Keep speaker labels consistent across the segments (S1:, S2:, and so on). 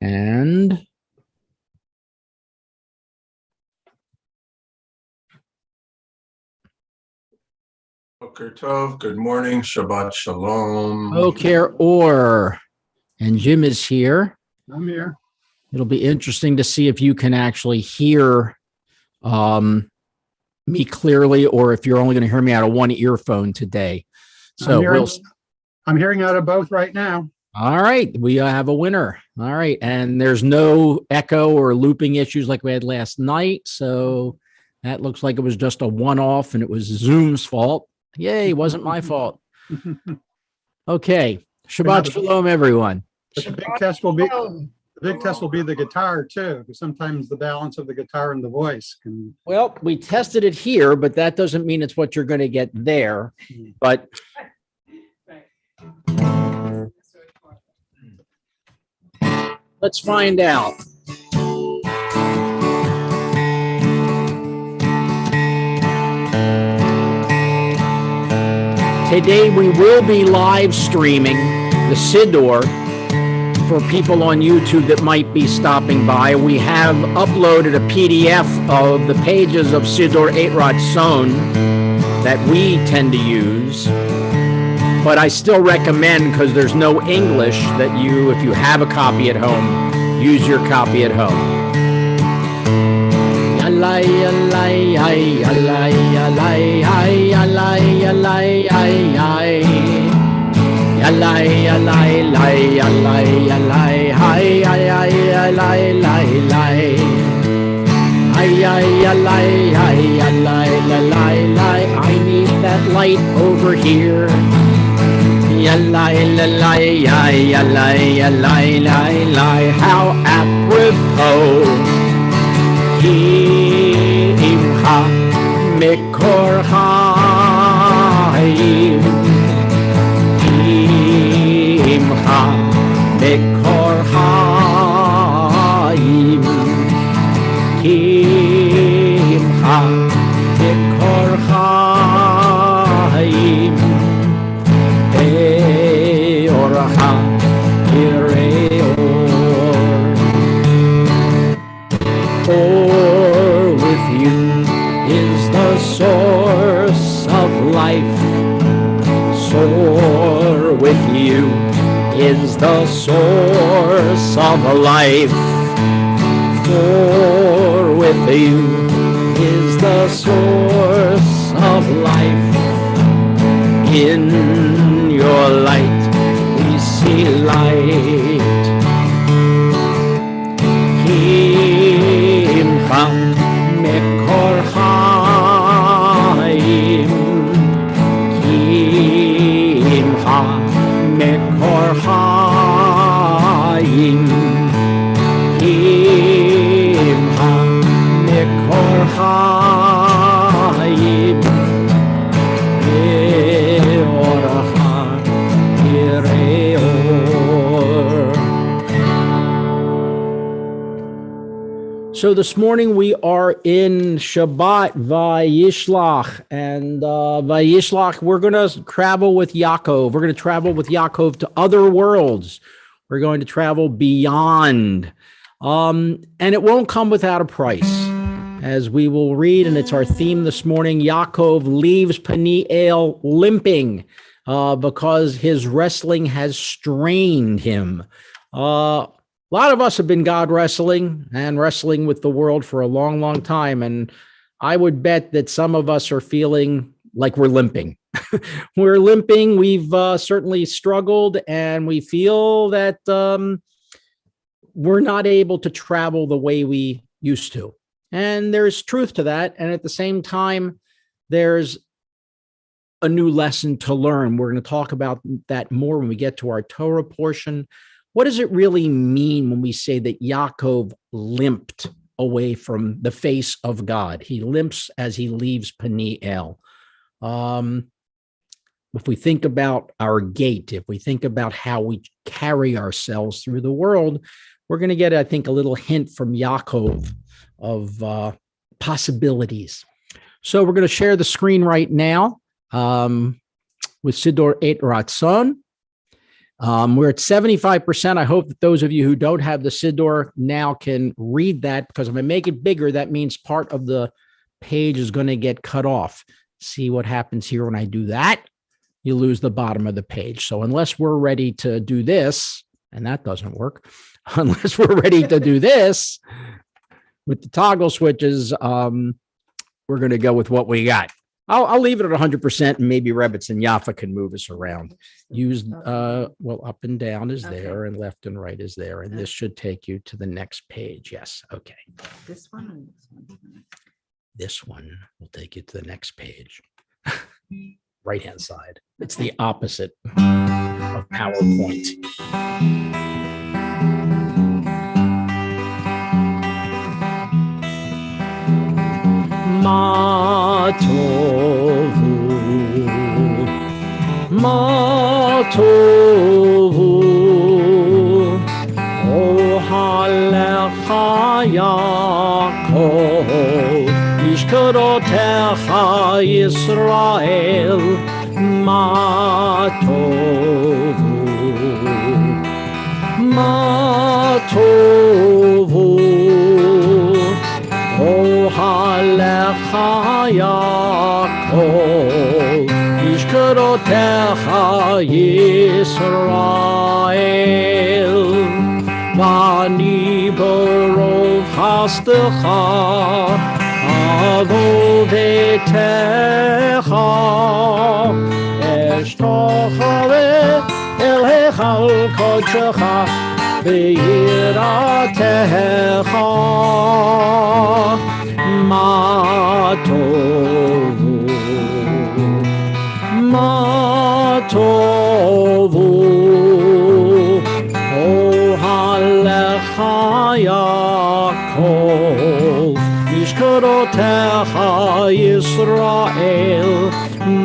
S1: And
S2: Boker Tov, good morning, Shabbat Shalom.
S1: Boker Or. And Jim is here.
S3: I'm here.
S1: It'll be interesting to see if you can actually hear me clearly, or if you're only going to hear me out of one earphone today. So
S3: I'm hearing out of both right now.
S1: All right, we have a winner. All right, and there's no echo or looping issues like we had last night. So that looks like it was just a one-off, and it was Zoom's fault. Yay, it wasn't my fault. Okay, Shabbat Shalom, everyone.
S3: The big test will be the guitar too, because sometimes the balance of the guitar and the voice can.
S1: Well, we tested it here, but that doesn't mean it's what you're going to get there. But let's find out. Today we will be live streaming the Siddur for people on YouTube that might be stopping by. We have uploaded a PDF of the pages of Siddur 8 Ratzon that we tend to use. But I still recommend, because there's no English, that you, if you have a copy at home, use your copy at home. Yalai, yalai, ay, yalai, yalai, ay, yalai, yalai, ay, ay. Yalai, yalai, lai, yalai, yalai, ay, ay, ay, yalai, lai, lai. Ay, ay, yalai, ay, yalai, yalai, lai. I need that light over here. Yalai, yalai, ay, yalai, yalai, lai, lai. How apropos. Imcha mikor chaim, imcha mikor chaim, imcha mikor chaim, beorcha For with you is the source of life. For with you is the source of life. For with you is the source of life. In your light we see light. Mekor chaim, kimcha mekor chaim, kimcha mekor chaim, beorcha yireor. So this morning we are in Shabbat Vayishlach, and Vayishlach, we're going to travel with Yaakov. We're going to travel with Yaakov to other worlds. We're going to travel beyond, and it won't come without a price. As we will read, and it's our theme this morning, Yaakov leaves Peniel limping because his wrestling has strained him. A lot of us have been God wrestling and wrestling with the world for a long, long time. And I would bet that some of us are feeling like we're limping. We're limping. We've certainly struggled, and we feel that we're not able to travel the way we used to. And there's truth to that. And at the same time, there's a new lesson to learn. We're going to talk about that more when we get to our Torah portion. What does it really mean when we say that Yaakov limped away from the face of God? He limps as he leaves Peniel. If we think about our gait, if we think about how we carry ourselves through the world, we're going to get, I think, a little hint from Yaakov of possibilities. So we're going to share the screen right now with Siddur 8 Ratzon. We're at 75%. I hope that those of you who don't have the Siddur now can read that, because if I make it bigger, that means part of the page is going to get cut off. See what happens here when I do that? You lose the bottom of the page. So unless we're ready to do this, and that doesn't work, unless we're ready to do this with the toggle switches, we're going to go with what we got. I'll leave it at 100%, and maybe Rebitz and Yaffa can move us around. Use, well, up and down is there, and left and right is there, and this should take you to the next page. Yes, okay.
S4: This one and this one.
S1: This one will take you to the next page. Right-hand side. It's the opposite of PowerPoint. Ma tovu, ohalecha Yaakov, ishkarotecha Yisrael, ma tovu, ohalecha Yaakov, ishkarotecha Yisrael, vani barov chastecha avodetecha, eshtocha el hechal kodshecha be'yiratecha, ma tovu, ohalecha Yaakov, ishkarotecha Yisrael,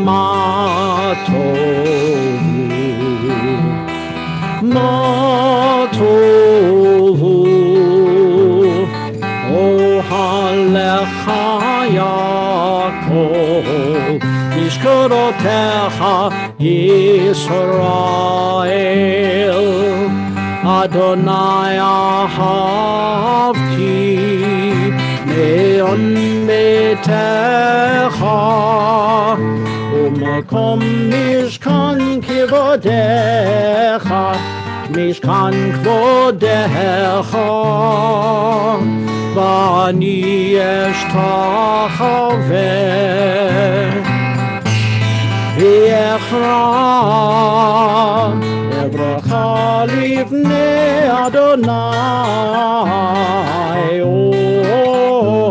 S1: ma tovu, ohalecha Yaakov, ishkarotecha Yisrael, Adonai ahavti me'on betecha, u'makom mishkan kivodecha, mishkan kvodecha, v'ani eshtachaveh Evracha livnei Adonai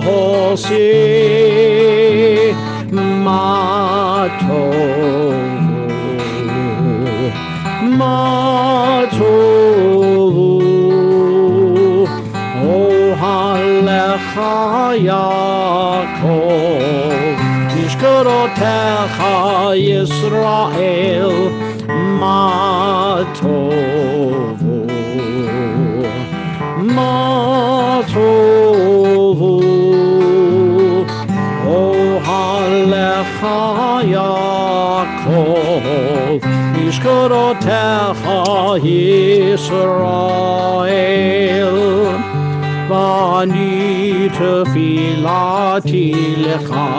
S1: osi, ma tovu, ohalecha Yaakov, ishkarotecha Yisrael, ma tovu, ohalecha Yaakov, ishkarotecha Yisrael, v'ani tefilati lecha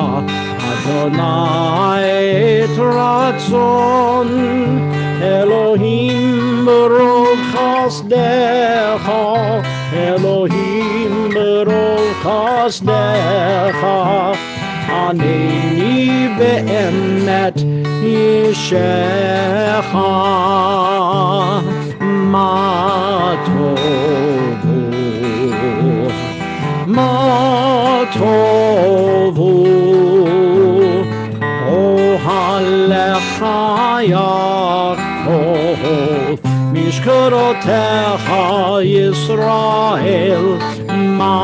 S1: Adonai et ratzon, Elohim berov chasdecha, Elohim berov chasdecha, aneni be'emet yishecha, ma tovu, ohalecha Yaakov, mishkarotecha Yisrael, ma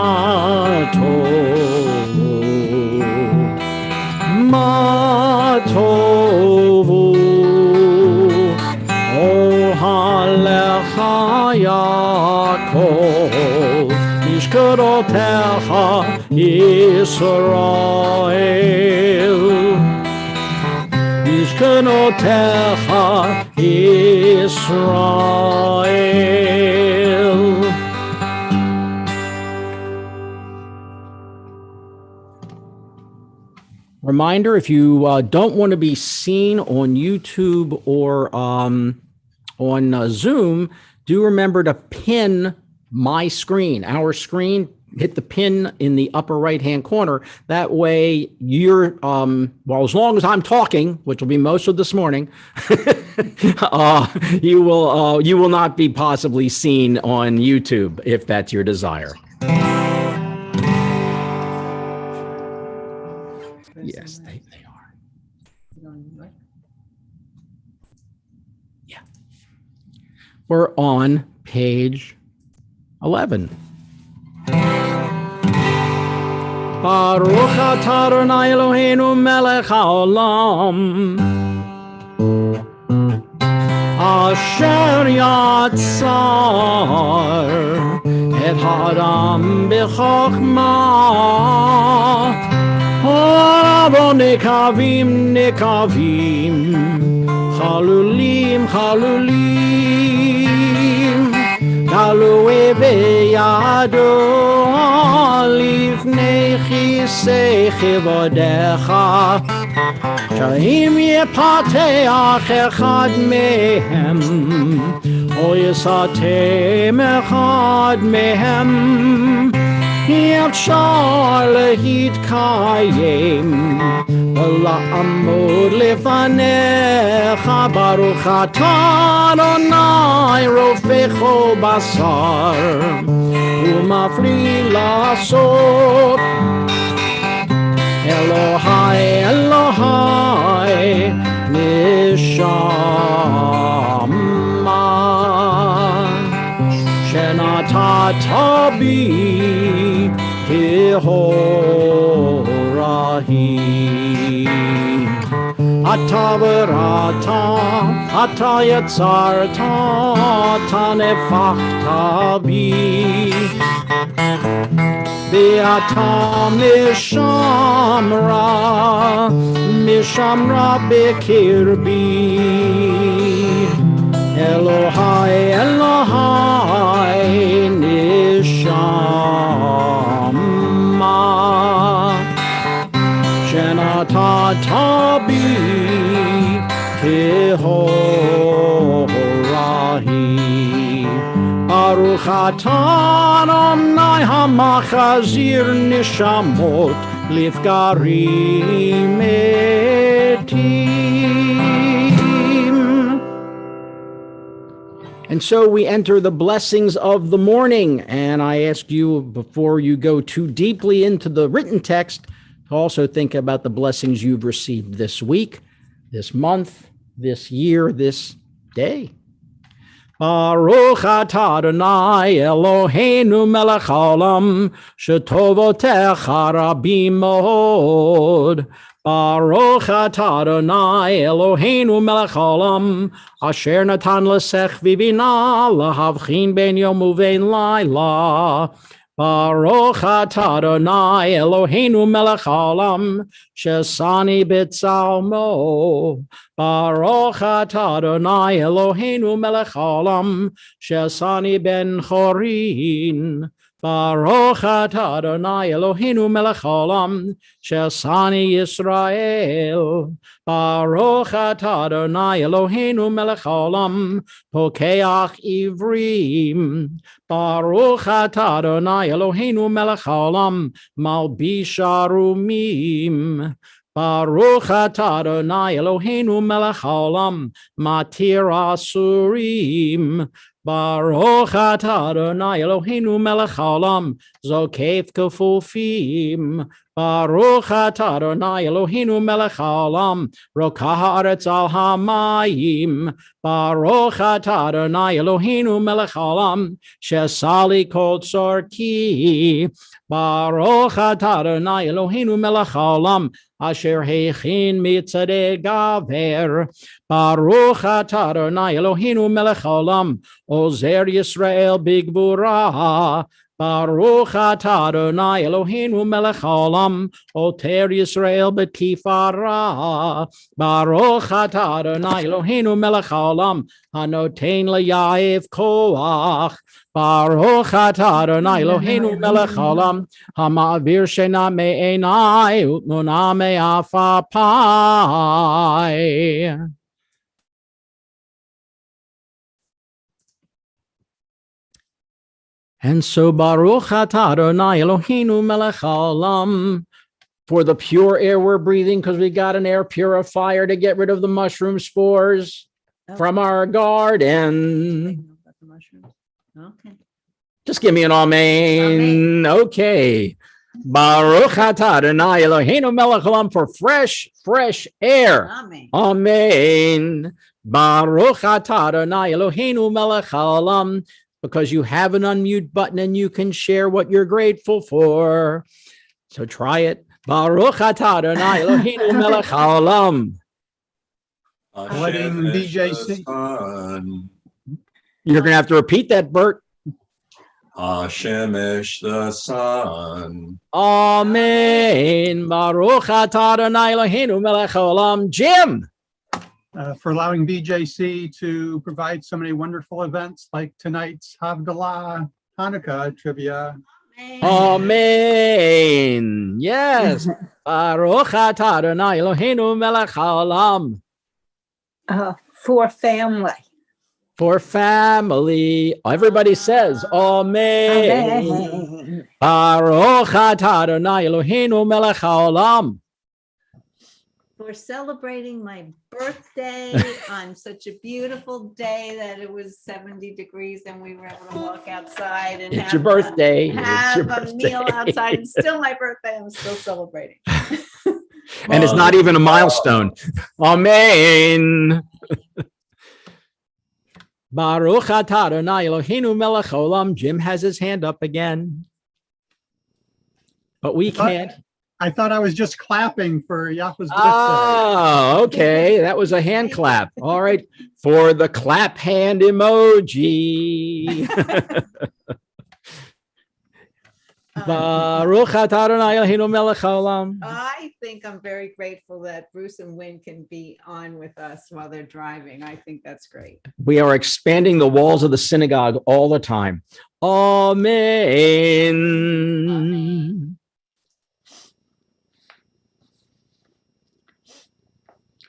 S1: tovu, ohalecha Yaakov, mishkarotecha Yisrael, משכנותיך ישראל. Reminder, if you don't want to be seen on YouTube or on Zoom, do remember to pin my screen, our screen, hit the pin in the upper right-hand corner. That way you're, well, as long as I'm talking, which will be most of this morning, you will not be possibly seen on YouTube if that's your desire. Yes, they are. Yeah. We're on page 11. Baruch atah Adonai Eloheinu melech haolam asher yatzar et ha'adam b'chokhmah Avon nekavim, nekavim, chalulim, chalulim, galui beyado, lifnei chisei chivodecha, shahim yepateach echad mehem, o yisatem echad mehem, אפשר להתקיים ולעמוד לפניך ברוך אתה אדוני רופא כל בשר ומפליא לעשות אלוהי אלוהי נשמה שנתת בי כהוראי. אתה בראת, אתה יצרת, אתה נפחת בי, ואתה משמרה בקרבי. אלוהי, אלוהי, נשמה, שנתת בי כהוראי. ברוך אתה אדוני המחזיר נשמות לבקרים מתים. And so we enter the blessings of the morning. And I ask you, before you go too deeply into the written text, to also think about the blessings you've received this week, this month, this year, this day. Baruch atah Adonai Eloheinu melech haolam, shetovotecha rabim mod. Baruch atah Adonai Eloheinu melech haolam, asher natan lesech v'bina lahavchin ben yom uvein laila. Baruch atah Adonai Eloheinu melech haolam, shesani b'tzalmo. Baruch atah Adonai Eloheinu melech haolam, shesani ben chorin. Baruch atah Adonai Eloheinu melech haolam, shesani Yisrael. Baruch atah Adonai Eloheinu melech haolam, pokeach ivrim. Baruch atah Adonai Eloheinu melech haolam, malbish arumim. Baruch atah Adonai Eloheinu melech haolam, matir asurim. Baruch atah Adonai Eloheinu melech haolam, zokef kefufim. Baruch atah Adonai Eloheinu melech haolam, rokah haaretz al hamayim. Baruch atah Adonai Eloheinu melech haolam, shesali kol tzorki. Baruch atah Adonai Eloheinu melech haolam, asher heichin mitzadei gaver. Baruch atah Adonai Eloheinu melech haolam, ozer Yisrael bigvura. Baruch atah Adonai Eloheinu melech haolam, oter Yisrael b'tifara. Baruch atah Adonai Eloheinu melech haolam, hanoten leYair koach. Baruch atah Adonai Eloheinu melech haolam, hama'avir shena me'enai utmuna me'afapai. And so Baruch atah Adonai Eloheinu melech haolam, for the pure air we're breathing, because we got an air purifier to get rid of the mushroom spores from our garden.
S4: Okay.
S1: Just give me an amen. Okay. Baruch atah Adonai Eloheinu melech haolam, for fresh air.
S4: Amen.
S1: Amen. Baruch atah Adonai Eloheinu melech haolam, because you have an unmute button and you can share what you're grateful for. So try it. Baruch atah Adonai Eloheinu melech haolam.
S3: Letting BJC.
S1: You're going to have to repeat that, Bert.
S2: Hashemesh the sun.
S1: Amen. Baruch atah Adonai Eloheinu melech haolam. Jim.
S3: For allowing BJC to provide so many wonderful events like tonight's Havdalah Hanukkah trivia.
S1: Amen. Yes. Baruch atah Adonai Eloheinu melech haolam.
S5: For family.
S1: For family. Everybody says, Amen.
S5: Amen.
S1: Baruch atah Adonai Eloheinu melech haolam.
S4: For celebrating my birthday on such a beautiful day that it was 70 degrees and we were able to walk outside and
S1: It's your birthday.
S4: have
S1: It's your
S4: a meal
S1: birthday.
S4: outside. It's still my birthday. I'm still celebrating.
S1: And it's not even a milestone. Amen. Baruch atah Adonai Eloheinu melech haolam. Jim has his hand up again. But we can't.
S3: I thought I was just clapping for Yahweh's birthday.
S1: Oh, okay. That was a hand clap. All right. For the clap hand emoji. Baruch atah Adonai Eloheinu melech haolam.
S4: I think I'm very grateful that Bruce and Wynn can be on with us while they're driving. I think that's great.
S1: We are expanding the walls of the synagogue all the time. Amen.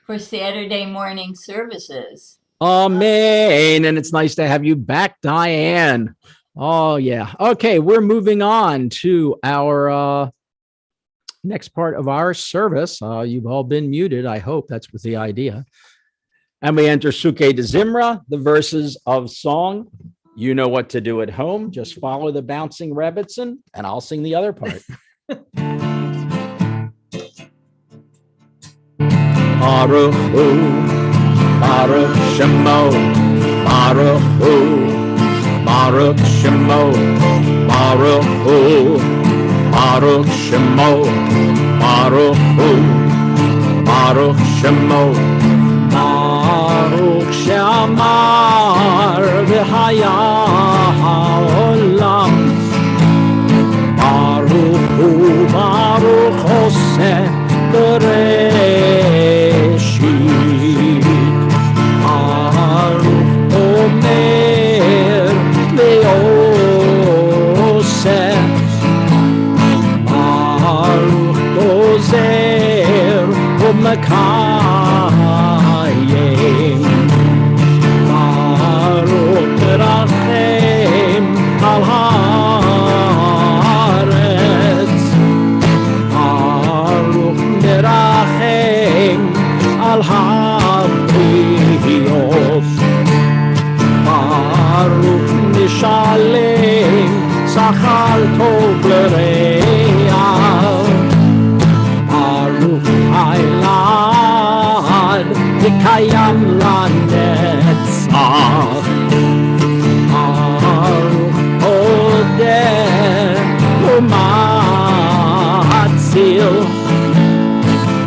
S6: For Saturday morning services.
S1: Amen. And it's nice to have you back, Diane. Oh, yeah. Okay, we're moving on to our next part of our service. You've all been muted. I hope that's with the idea. And we enter Suke de Zimra, the verses of song. You know what to do at home. Just follow the bouncing Rebbitzin, and I'll sing the other part. Baruch Hu, Baruch Shemo, Baruch Hu, Baruch Shemo, Baruch Hu, Baruch Shemo, Baruch Hu, Baruch Shemo, Baruch Shamar v'haya ha'olam, Baruch Hu, Baruch Oseh Bereshit, Baruch Omer Leoseh, Baruch Dozer Umekayim, Baruch Terachem Al Haaretz, Baruch Terachem Al Habriyos, Baruch Nishalem Sachar Tov L'Re'ah, Baruch Hailad V'Kayam Lanetzach, Baruch Odeh U'Matzil,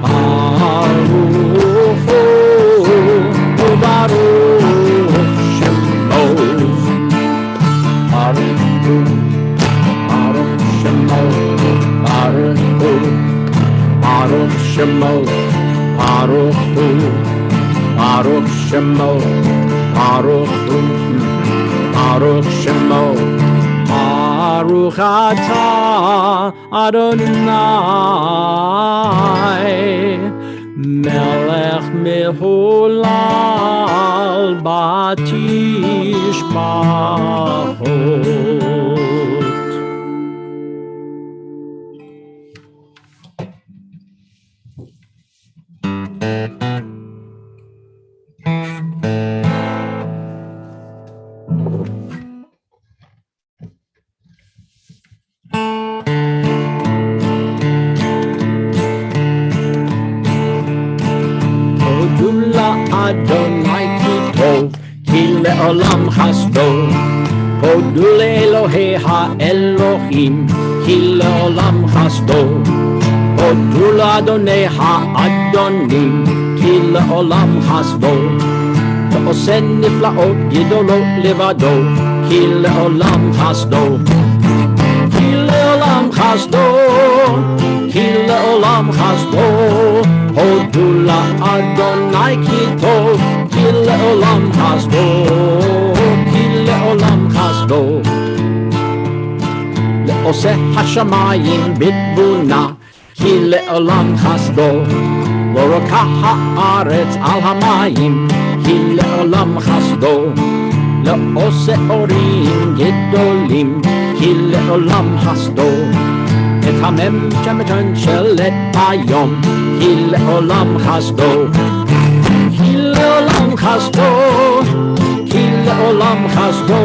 S1: Baruch Hu U'Baruch Shemo, Baruch Hu Shemo, Baruch Hu, Baruch Shemo, Baruch Hu, Baruch Shemo, Baruch Atah Adonai, Melech Mehulal Batishbachot. Adonai ki tov, ki le'olam chasdo. Hodu le'Elohei ha'Elohim, ki le'olam chasdo. Hodu le'Adonai ha'Adonim, ki le'olam chasdo. Ve'oseh nifla'ot gidolot levado, ki le'olam chasdo. Ki le'olam chasdo, ki le'olam chasdo. Hodu la'Adonai ki tov, ki le'olam chasdo, ki le'olam chasdo. Le'oseh hashamayim bitbuna, ki le'olam chasdo. L'orokah ha'aretz al hamayim, ki le'olam chasdo. Le'oseh orim gedolim, ki le'olam chasdo. Et hamem shematan shelet hayom, ki le'olam chasdo, ki le'olam chasdo, ki le'olam chasdo.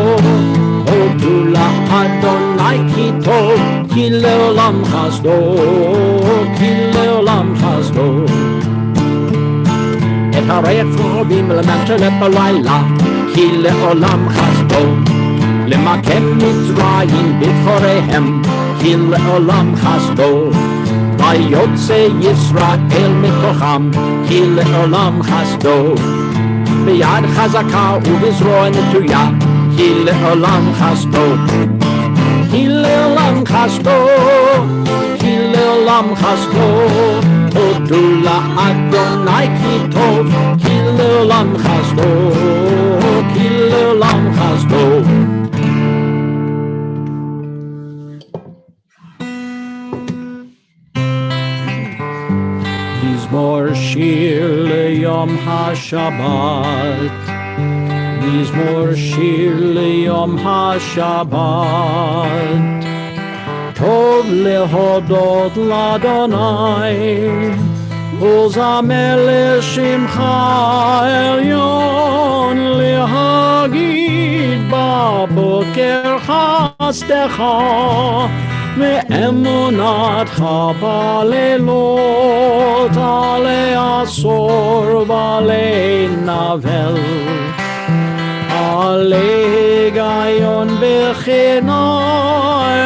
S1: Hodu la'Adonai ki tov, ki le'olam chasdo, ki le'olam chasdo. Et harayach v'robim le'memshelet b'layla, ki le'olam chasdo. Lemakem Mitzrayim b'chorehem, ki le'olam chasdo. Vayotze Yisrael mitocham, ki le'olam chasdo. B'yad chazaka u'b'zro netuya, ki le'olam chasdo. Ki le'olam chasdo, ki le'olam chasdo. Hodu la'Adonai ki tov, ki le'olam chasdo, ki le'olam chasdo. Mizmor shir leyom haShabbat, Mizmor shir leyom haShabbat. Tov lehodot l'Adonai, uzamer l'shimcha elyon, lehagid baboker chasdecha. מאמונתך בלילות, עלי עשור ועלי נבל, עלי היגיון בחינה,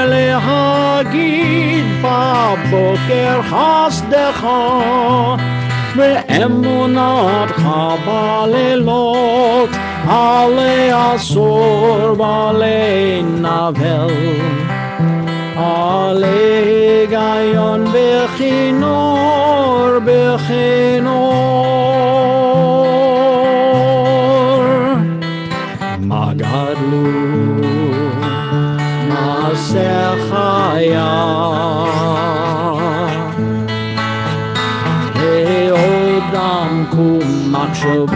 S1: להגיד בבוקר חסדך. מאמונתך בלילות, עלי עשור ועלי נבל, עלי היגיון בכינור, בכינור. מה גדלו מעשה חיה, ועודם קום מחשבותיך.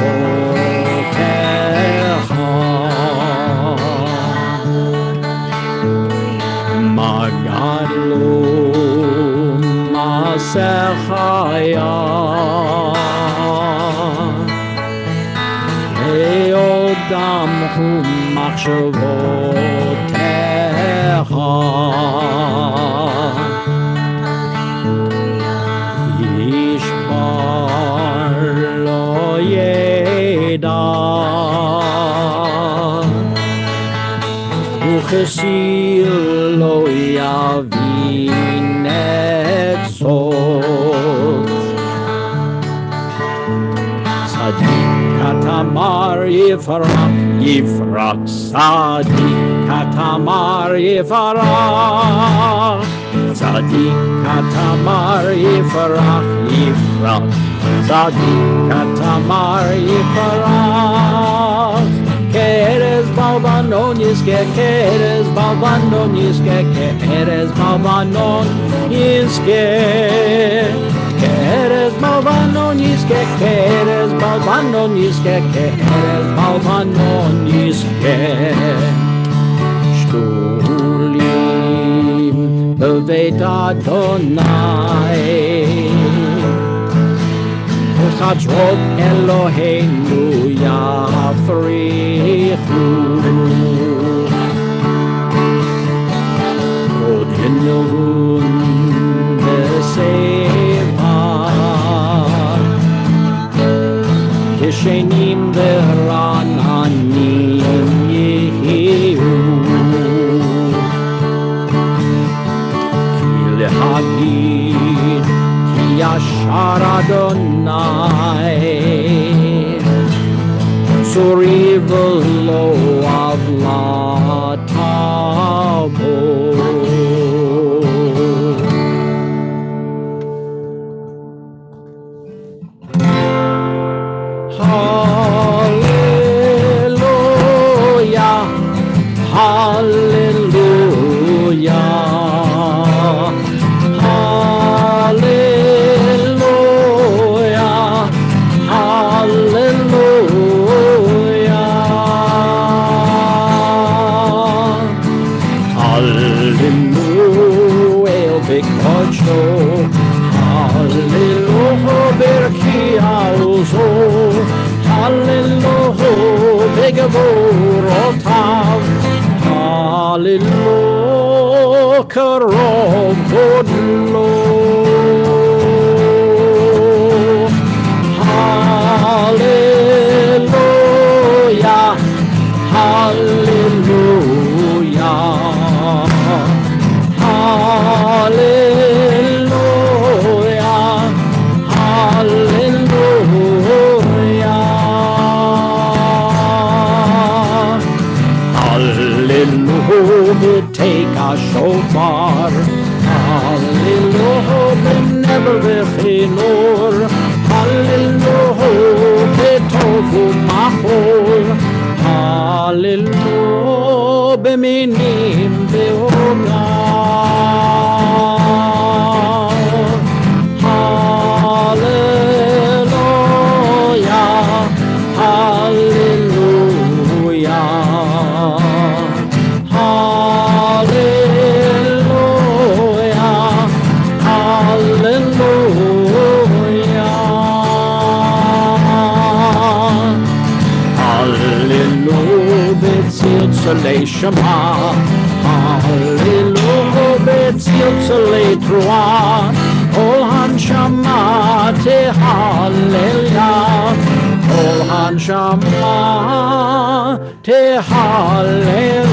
S1: גדלו מעשה חיה, ועודם קום מחשבותיך. איש בר לא ידע, וכסיל לא יבין את זאת. צדיק התמר יפרח, יפרח, צדיק התמר יפרח, צדיק התמר יפרח, Yifrach, Tzadik Tamar Yifarach, Keres Balvanon Yiske, Keres Balvanon Yiske, Keres Balvanon Yiske, Keres Balvanon Yiske, Keres Balvanon Yiske, Keres Balvanon Yiske, Shtulim Beveit Adonai, Chatzrot Eloheinu Yafrichu, Od Hinun Beseva, Kishenim Verananim Yehiu, Ki Lehagid Ki Yashar Adonai, Suri v'lo avlatavo. Hallelujah, hallelujah, hallelujah, hallelujah, hallelujah, bikocho, hallelujah, berkiauzo, hallelujah, begavorotav, hallelujah, karov godlo, hallelujah, hallelujah, hallelujah, hallelujah, hallelujah, take a shofar, hallelujah, never v'chinor, hallelujah, betovu machol, hallelujah, b'minim v'ogav, hallelujah, hallelujah, hallelujah, hallelujah, hallelujah, b'tziltzalei shema, hallelujah, b'tziltzalei truah, kol hanshama tehallel, kol hanshama tehallel,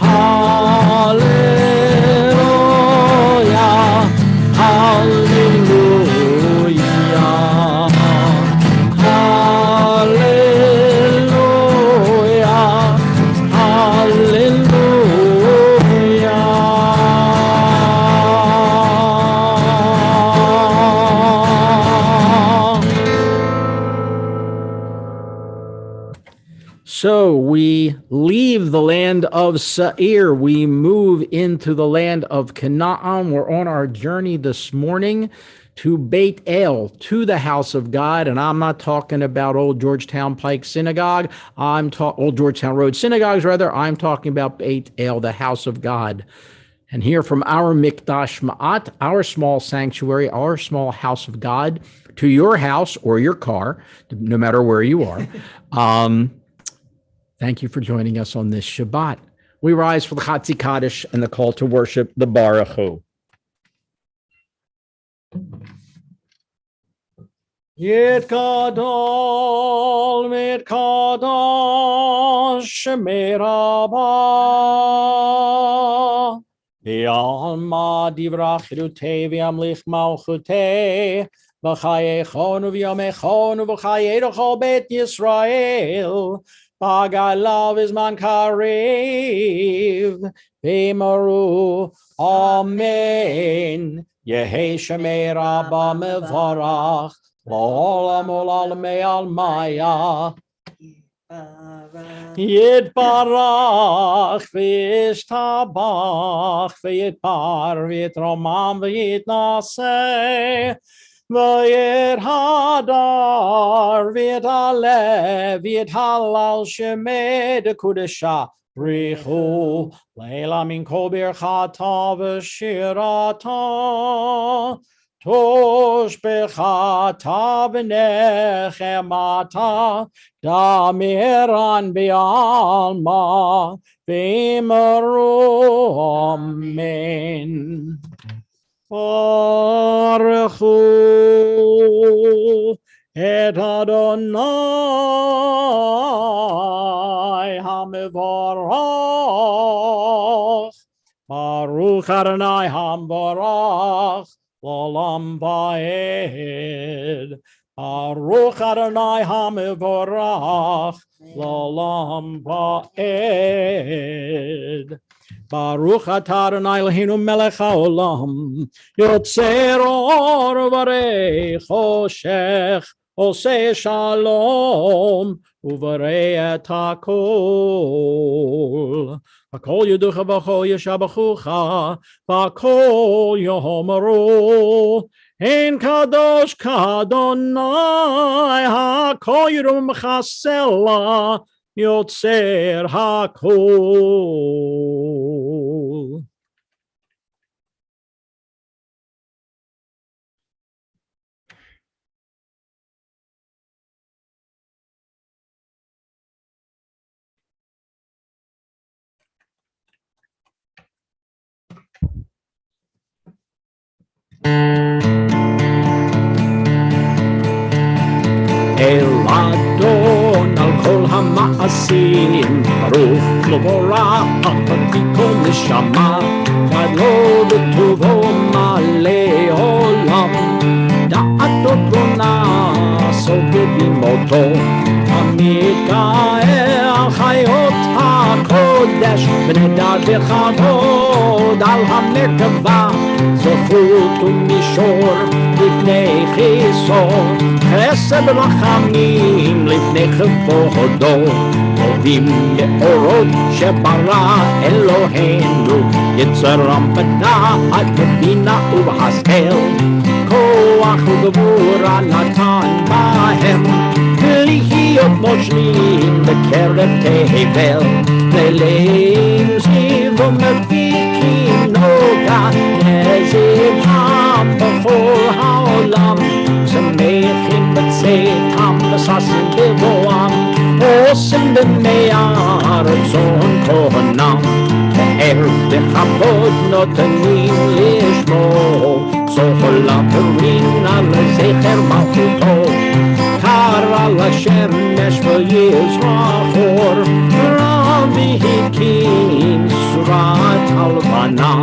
S1: hallelujah, hallelujah, So we leave the land of Seir. We move into the land of Canaan. We're on our journey this morning to Beit El, to the house of God. And I'm not talking about Old Georgetown Pike Synagogue. Old Georgetown Road Synagogues, rather. I'm talking about Beit El, the house of God. And here from our Mikdash Ma'at, our small sanctuary, our small house of God, to your house or your car, no matter where you are. Thank you for joining us on this Shabbat. We rise for the Chatzi Kaddish and the call to worship, the Baruch Hu. Yet Gadol mit Kadosh Shemerabah V'alma divrach chirutei v'yamlich malchutei v'chayei chonu v'yamei chonu v'chayei l'chol Beit Yisrael Bagalav is man karev. V'maru. Amen. Yehi Shemei Rabba Mevarach. L'olam olamei almaya. Yitbarach v'yishtabach v'yitbar v'yitromam v'yitnaseh v'yithadar v'yitalev v'yithalal shemei dekudesha brichu leila min kol birchata v'shirata tosh bechata v'nechemata Damiran bi'alma v'imru amen. Baruchu et Adonai hamivarach. Baruch Adonai hamvarach l'olam va'ed. Baruch Adonai hamivarach l'olam va'ed. Baruch atah Adonai Eloheinu melech haolam yotzer or v'rei choshech oseh shalom u'v'rei et hakol. Hakol yuducha v'chol yeshabachucha v'akol yohomaru Ein kadosh kadonai hakol yirum chasela yotzer hakol. Eladon al kol hamaasim Baruch Lovorach Apatikol Neshama Gadlo v'tuvo male olam Da'atot lona sovevimoto Amikael chayot hakodesh V'nedar v'chavod al hamerkava Zofut u'mishor לפני חיסון, חסד רחמים לפני כבודו, טובים יאורות שברא אלוהינו, יצרם בדעת בבינה ובהשכל, כוח וגבורה נתן בהם, להיות מושלים בקרב תבל, לילים זיו ומפיקים נוגה, נזיבם בכל העולם, שמחים בצאתם וששים בבואם, עושים במי הרצון כהנם, פאר בכבוד נותנים לשמו, זוכלה פרינה לזכר מלכותו, קרא לשמש ויזרח אור, רבי הקים שורת הלבנה,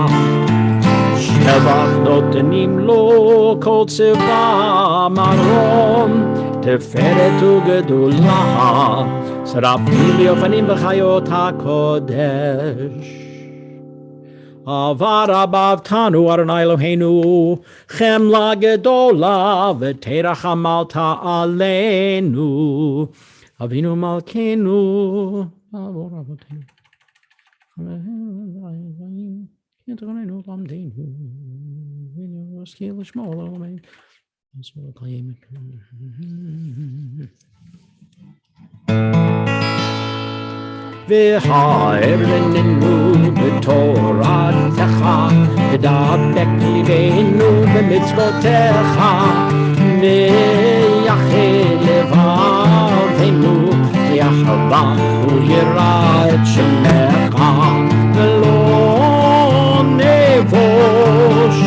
S1: שבח נותנים לו כל צבא מרום, תפארת וגדולה, שרפים ויופנים בחיות הקודש. אהבה רבה אהבתנו אדוני אלוהינו, חמלה גדולה ותרחמת עלינו, אבינו מלכנו, עבור אבותינו. יתרוננו למדנו, ונשכיל לשמור לעולמנו. והערננו בתורתך, ודבק ליבנו במצוותיך, ויחל לבבנו, יחבק וירא את שמך, ולא נבוש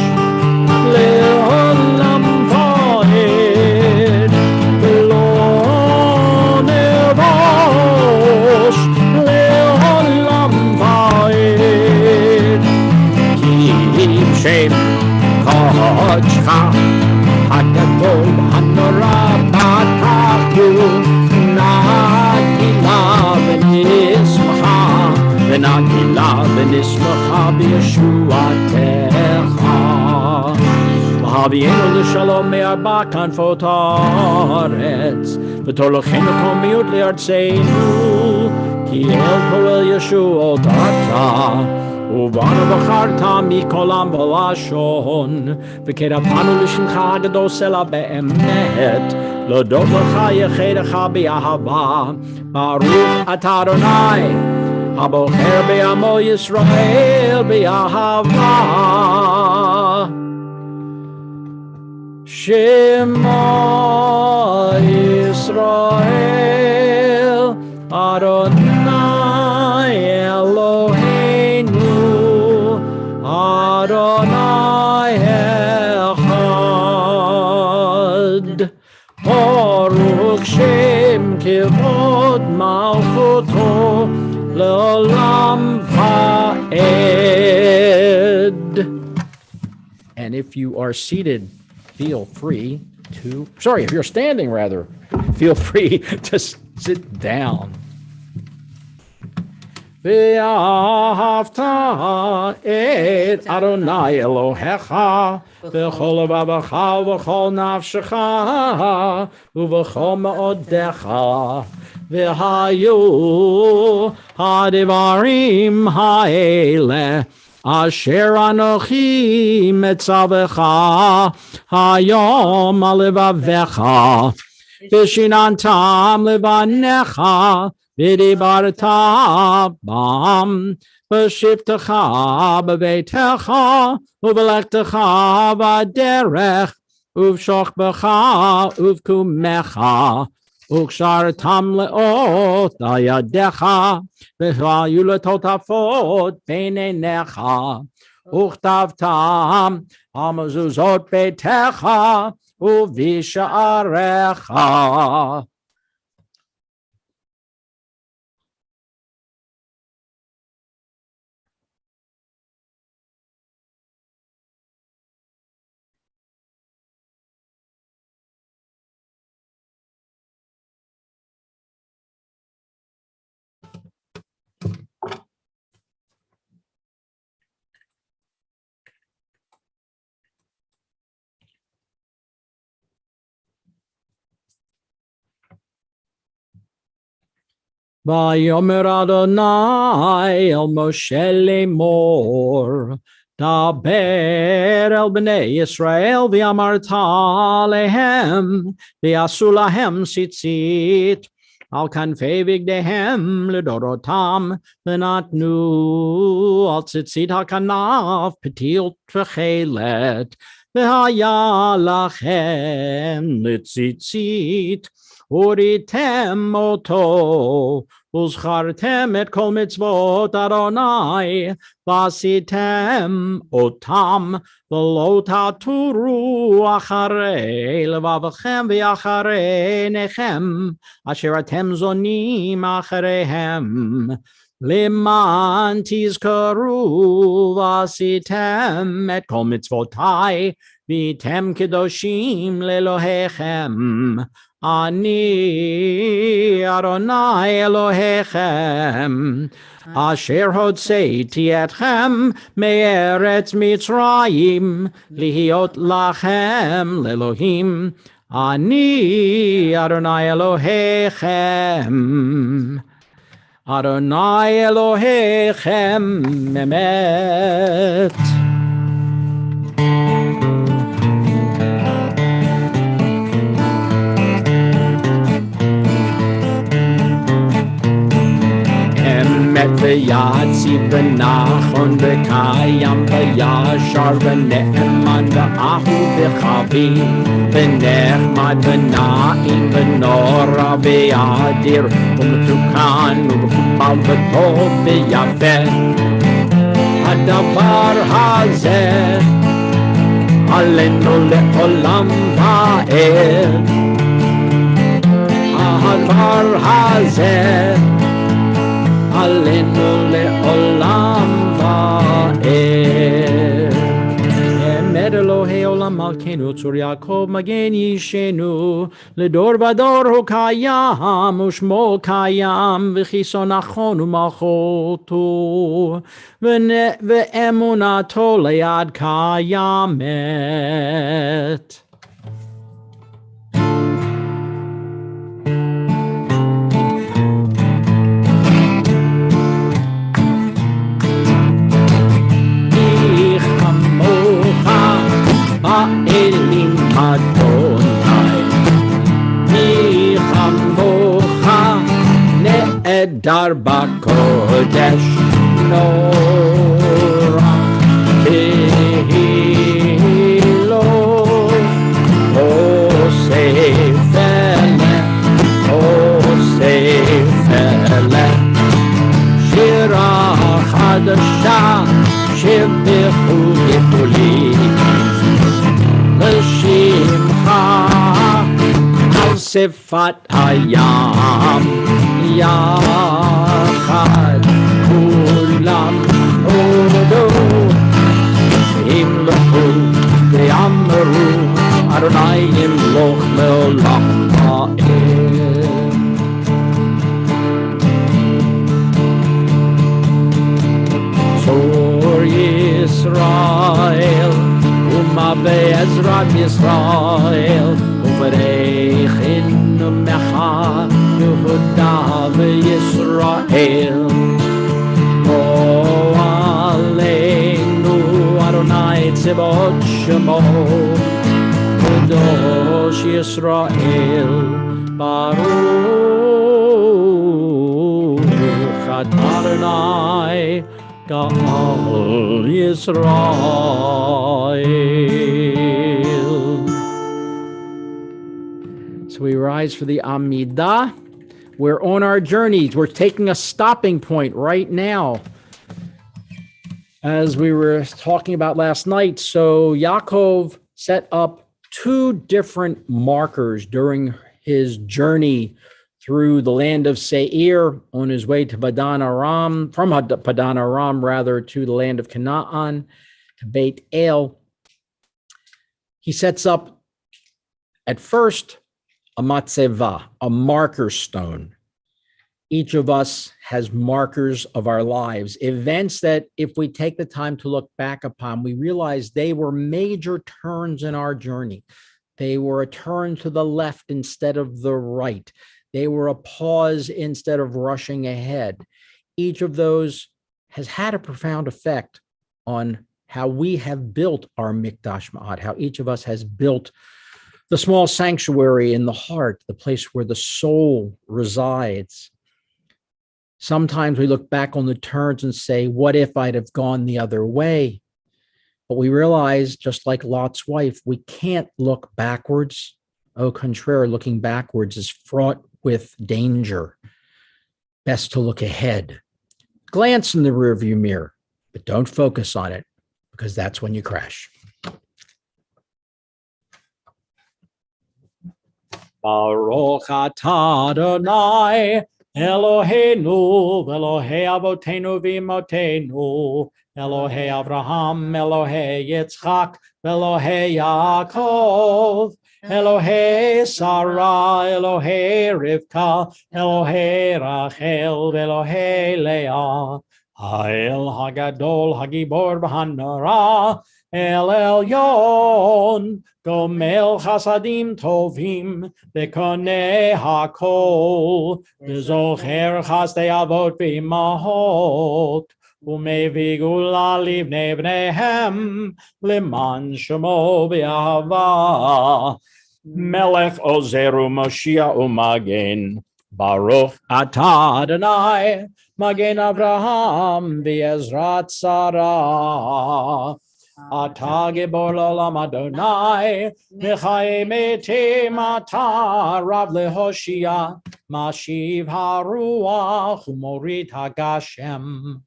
S1: לעולם ועד, ולא נבוש לעולם ועד, כי שם קודשך הגדול הנורא פתחנו, נגילה ישועתך. והביאנו לשלום מארבע כנפות הארץ, ותוליכנו כל מיעוט לארצנו, כי אל פועל ישועות אתה, ובנו בחרת מכל עם ולשון, וקרבנו לשמך הגדול סלע באמת, להודות לך יחידך באהבה. ברוך אתה אדוני, הבוחר בעמו ישראל באהבה. שמע ישראל, אדוני אלוהינו, אדוני אחד. ברוך שם כבוד מלכותו לעולם ועד. And if you are seated, feel free to, sorry, if you're standing rather, feel free to sit down. ואהבת את אדוני אלוהיך בכל לבבך ובכל נפשך ובכל מאודיך. והיו הדברים האלה אשר אנוכי מצווך היום על לבביך, ושיננתם לבניך, ודיברת בם בשבתך בביתך ובלכתך בדרך ובשוכבך ובקומך, וקשרתם לאות על ידיך, והיו לטוטפות בין עיניך, וכתבתם על מזוזות ביתך ובשעריך. ויאמר אדוני אל משה לאמור, דבר אל בני ישראל ואמרת להם, ויעשו להם ציצית על כנפי בגדיהם לדורותם, ונתנו על ציצית הכנף פתיל תכלת, והיה לכם לציצית, וראיתם אותו, וזכרתם את כל מצוות אדוני, ועשיתם אותם, ולא תטורו אחרי לבבכם ואחרי עיניכם, אשר אתם זונים אחריהם. למען תזכרו ועשיתם את כל מצוותי, והייתם קדושים לאלוהיכם. אני אדוני אלוהיכם, אשר הוצאתי אתכם מארץ מצרים, להיות לכם לאלוהים. אני אדוני אלוהיכם, אדוני אלוהיכם אמת. ויציב ונכון וקיים וישר ונאמן ואהוב וחביב ונחמד ונעים ונורא ואדיר ומתוקן ומקובל וטוב ויפה. הדבר הזה עלינו לעולם ועד. הדבר הזה עלינו לעולם ועד. אמת אלוהי עולם Malkeinu Tzur Yaakov Magen Yishenu Ledor Vador Hu Kayam Ushmo Kayam V'chison Achon U'malchotu Ve'emunato Le'ad Kayamet. Elim Adonai, Mi Chamocha, Ne'edar B'Kodesh, Nora Tehilo, Osefele, Osefele, Shira Chadasha, Shebechu Gedolim. L'shimcha al sifat hayam yachad kulam odo imlochu ve'amru Adonai imloch le'olam ha'el. Tzor Yisrael Uma be'ezrat Yisrael U'varechin mecha Yehuda ve'Yisrael Bo aleinu Adonai tzivot shemo Kadosh Yisrael Baruch Adonai Gal Yisrael. So we rise for the Amidah. We're on our journeys. We're taking a stopping point right now. As we were talking about last night, so Yaakov set up two different markers during his journey through the land of Seir on his way to Padan Aram, from Padan Aram rather, to the land of Canaan, to Beit El. He sets up at first a matzeva, a marker stone. Each of us has markers of our lives, events that if we take the time to look back upon, we realize they were major turns in our journey. They were a turn to the left instead of the right. They were a pause instead of rushing ahead. Each of those has had a profound effect on how we have built our Mikdash Ma'at, how each of us has built the small sanctuary in the heart, the place where the soul resides. Sometimes we look back on the turns and say, what if I'd have gone the other way? But we realize, just like Lot's wife, we can't look backwards. Au contraire, looking backwards is fraught with danger. Best to look ahead. Glance in the rearview mirror, but don't focus on it, because that's when you crash. Baruch atah Adonai Eloheinu Elohei Avotenu v'Imotenu Elohei Avraham Elohei Yitzchak Elohei Yaakov Elohei Sarah, Elohei Rivka, Elohei Rachel, Elohei Leah, Ha'el Hagadol, Hagibor B'Hanara, El Elyon, Gomel Chasadim Tovim, Bekonei Hakol, Bezocher Chasdei Avot V'Imahot, Umevi Gula Livnei Bneihem, Liman Shemo B'Ahava, Melech Ozeru Moshiach Umagen, Baruch atah Adonai, Magen Avraham v'Ezrat Sarah. Atah Gibor L'Olam Adonai, Mechayim Etim Atah Rav Lehoshia, Mashiv HaRuach Umorit HaGashem,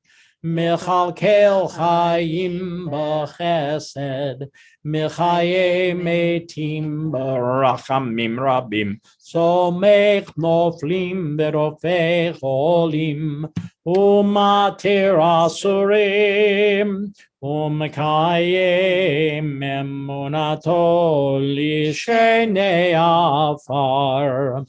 S1: Michalkel Chaim B'Chesed, Michaye Metim B'Rachamim Rabim, Somech Noflim B'Rofei Cholim, Umatir Asurim, Umekayem Emunato Lishenei Afar,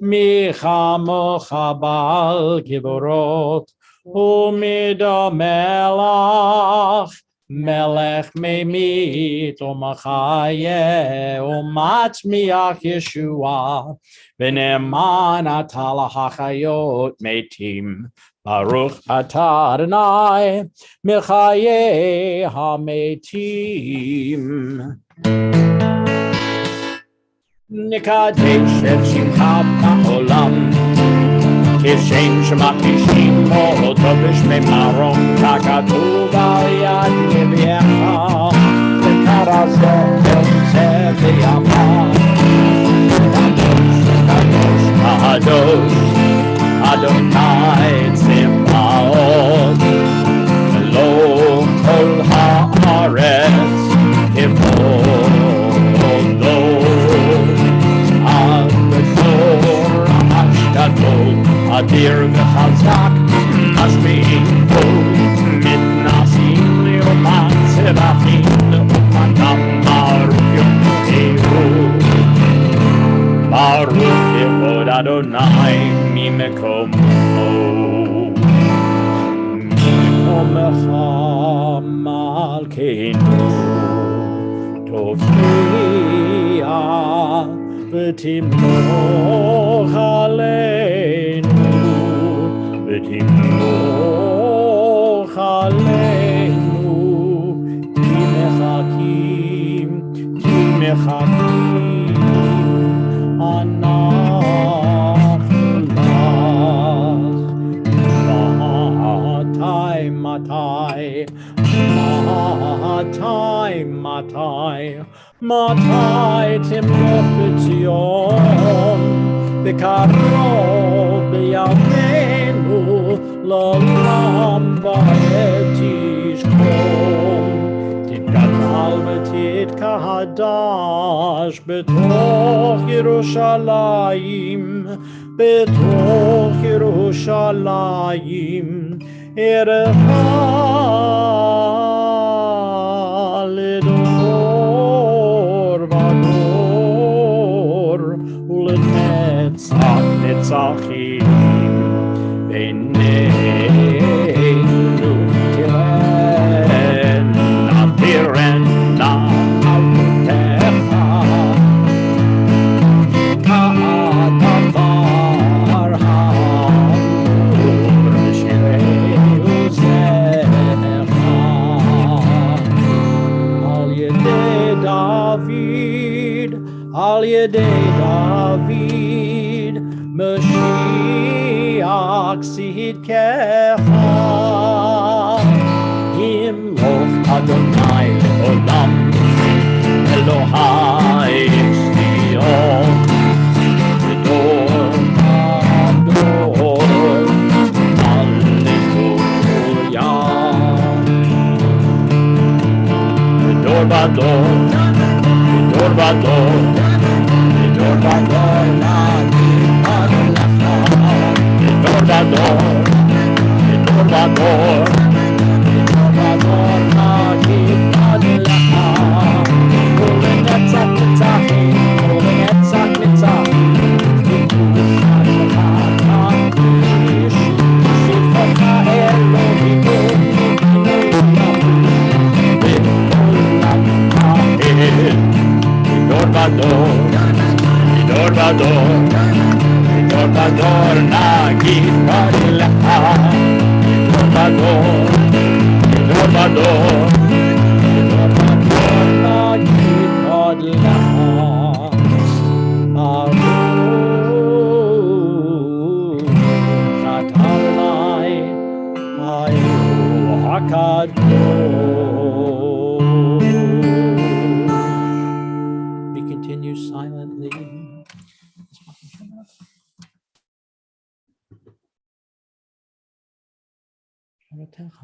S1: Micha Mochabal Givorot, Umida Melach, Melech Memit, Umachaye, Umatmiach Yeshua, V'neman Atala Hachayot Metim, Baruch Atah Adonai, Mechaye HaMetim. Nikadesh et Shimcha Ba'olam, Kishem Shema Kishim Mo'otov B'Shmei Marom, Kakatuv Al Yad Nevi'echa, V'karazot Yosef V'Yamah, Kadosh, Kadosh, Adonai Tzim'aot, Lo Kol Haaretz Kivodo, Adonai Ashkadol, Adir V'Chazak, Mashpim Kol, Mitnasim Leoman Tzevachim, U'Madam Baruch Yotehu, Baruch Yehod Adonai Mimekomo, Mimekomecha Malkeinu, Tovia V'Timloch Aleinu, V'Timloch Aleinu, Ki mechakim, Anach lach, matai timloch b'tzion, b'karov b'yavenu, l'olam ba'et tishkom, titgadal v'titkahadash b'toch Yerushalayim, b'toch Yerushalayim, erecha לדור ודור ולנצח נצחים בינינו תרנה תרנה אלוקך כדבר האמור בשירי עוזך Al Yedei David, Mashiach Tzidkecha, Himloch Adonai Olam, Elohai Tznion, Gedor Ador, Hallelujah, Gedor Bador, Gedor Bador, Gedor Bador, Nagid Lecha, Gedor Bador, Gedor Bador, Gedor Bador, Nagid Lecha, Ulenetzach Nitzachim, Ulenetzach Nitzachim, Kaddish, Shivcha Elohim, Gedor Bador, Gedor Bador, Gedor Bador, Nagid Lecha, Gedor Bador, Gedor Bador, Gedor Bador, Nagid Lecha, Baruch Atah Adonai, Hayu HaKadosh. We continue silently. Try to Shabbat.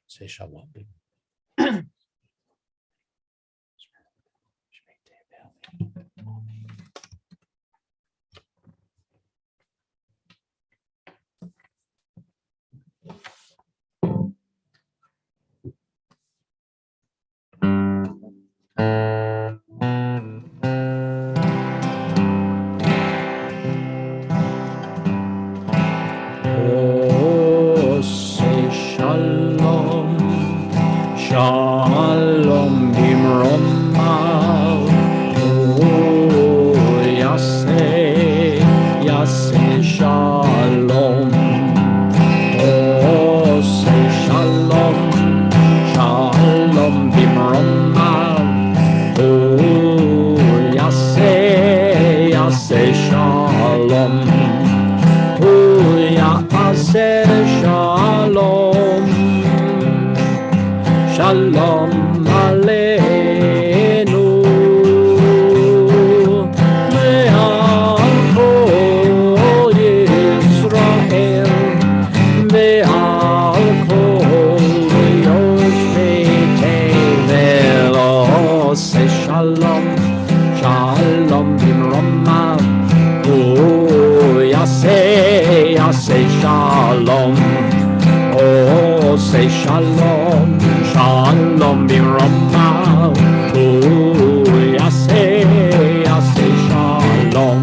S1: Say Shabbat. Oh, say shalom, shalom bimromav. Oh, yaseh shalom. Oh, say shalom, shalom bimromav. Oh, yaseh shalom. Shalom, shalom aleinu, ve'al kol Yisrael, ve'al kol yoshvei tevel. Say shalom, shalom bimromav. Oh, say shalom. Oh, say shalom, shalom bimromav. Oh, say shalom.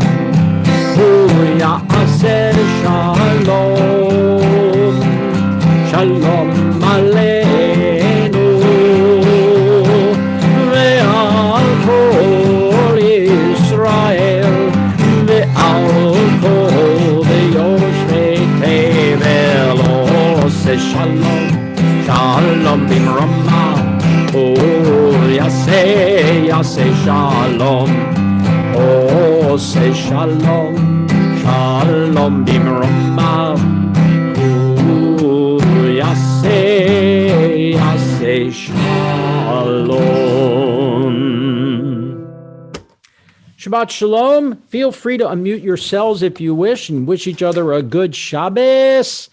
S1: Oh, say shalom, shalom aleinu, ve'al kol Yisrael, ve'al kol yoshvei tevel. Say shalom, shalom bimromav. Oh, say shalom. Oh, say shalom, shalom bimromav. Oh, say shalom. Shabbat shalom. Feel free to unmute yourselves if you wish and wish each other a good Shabbos.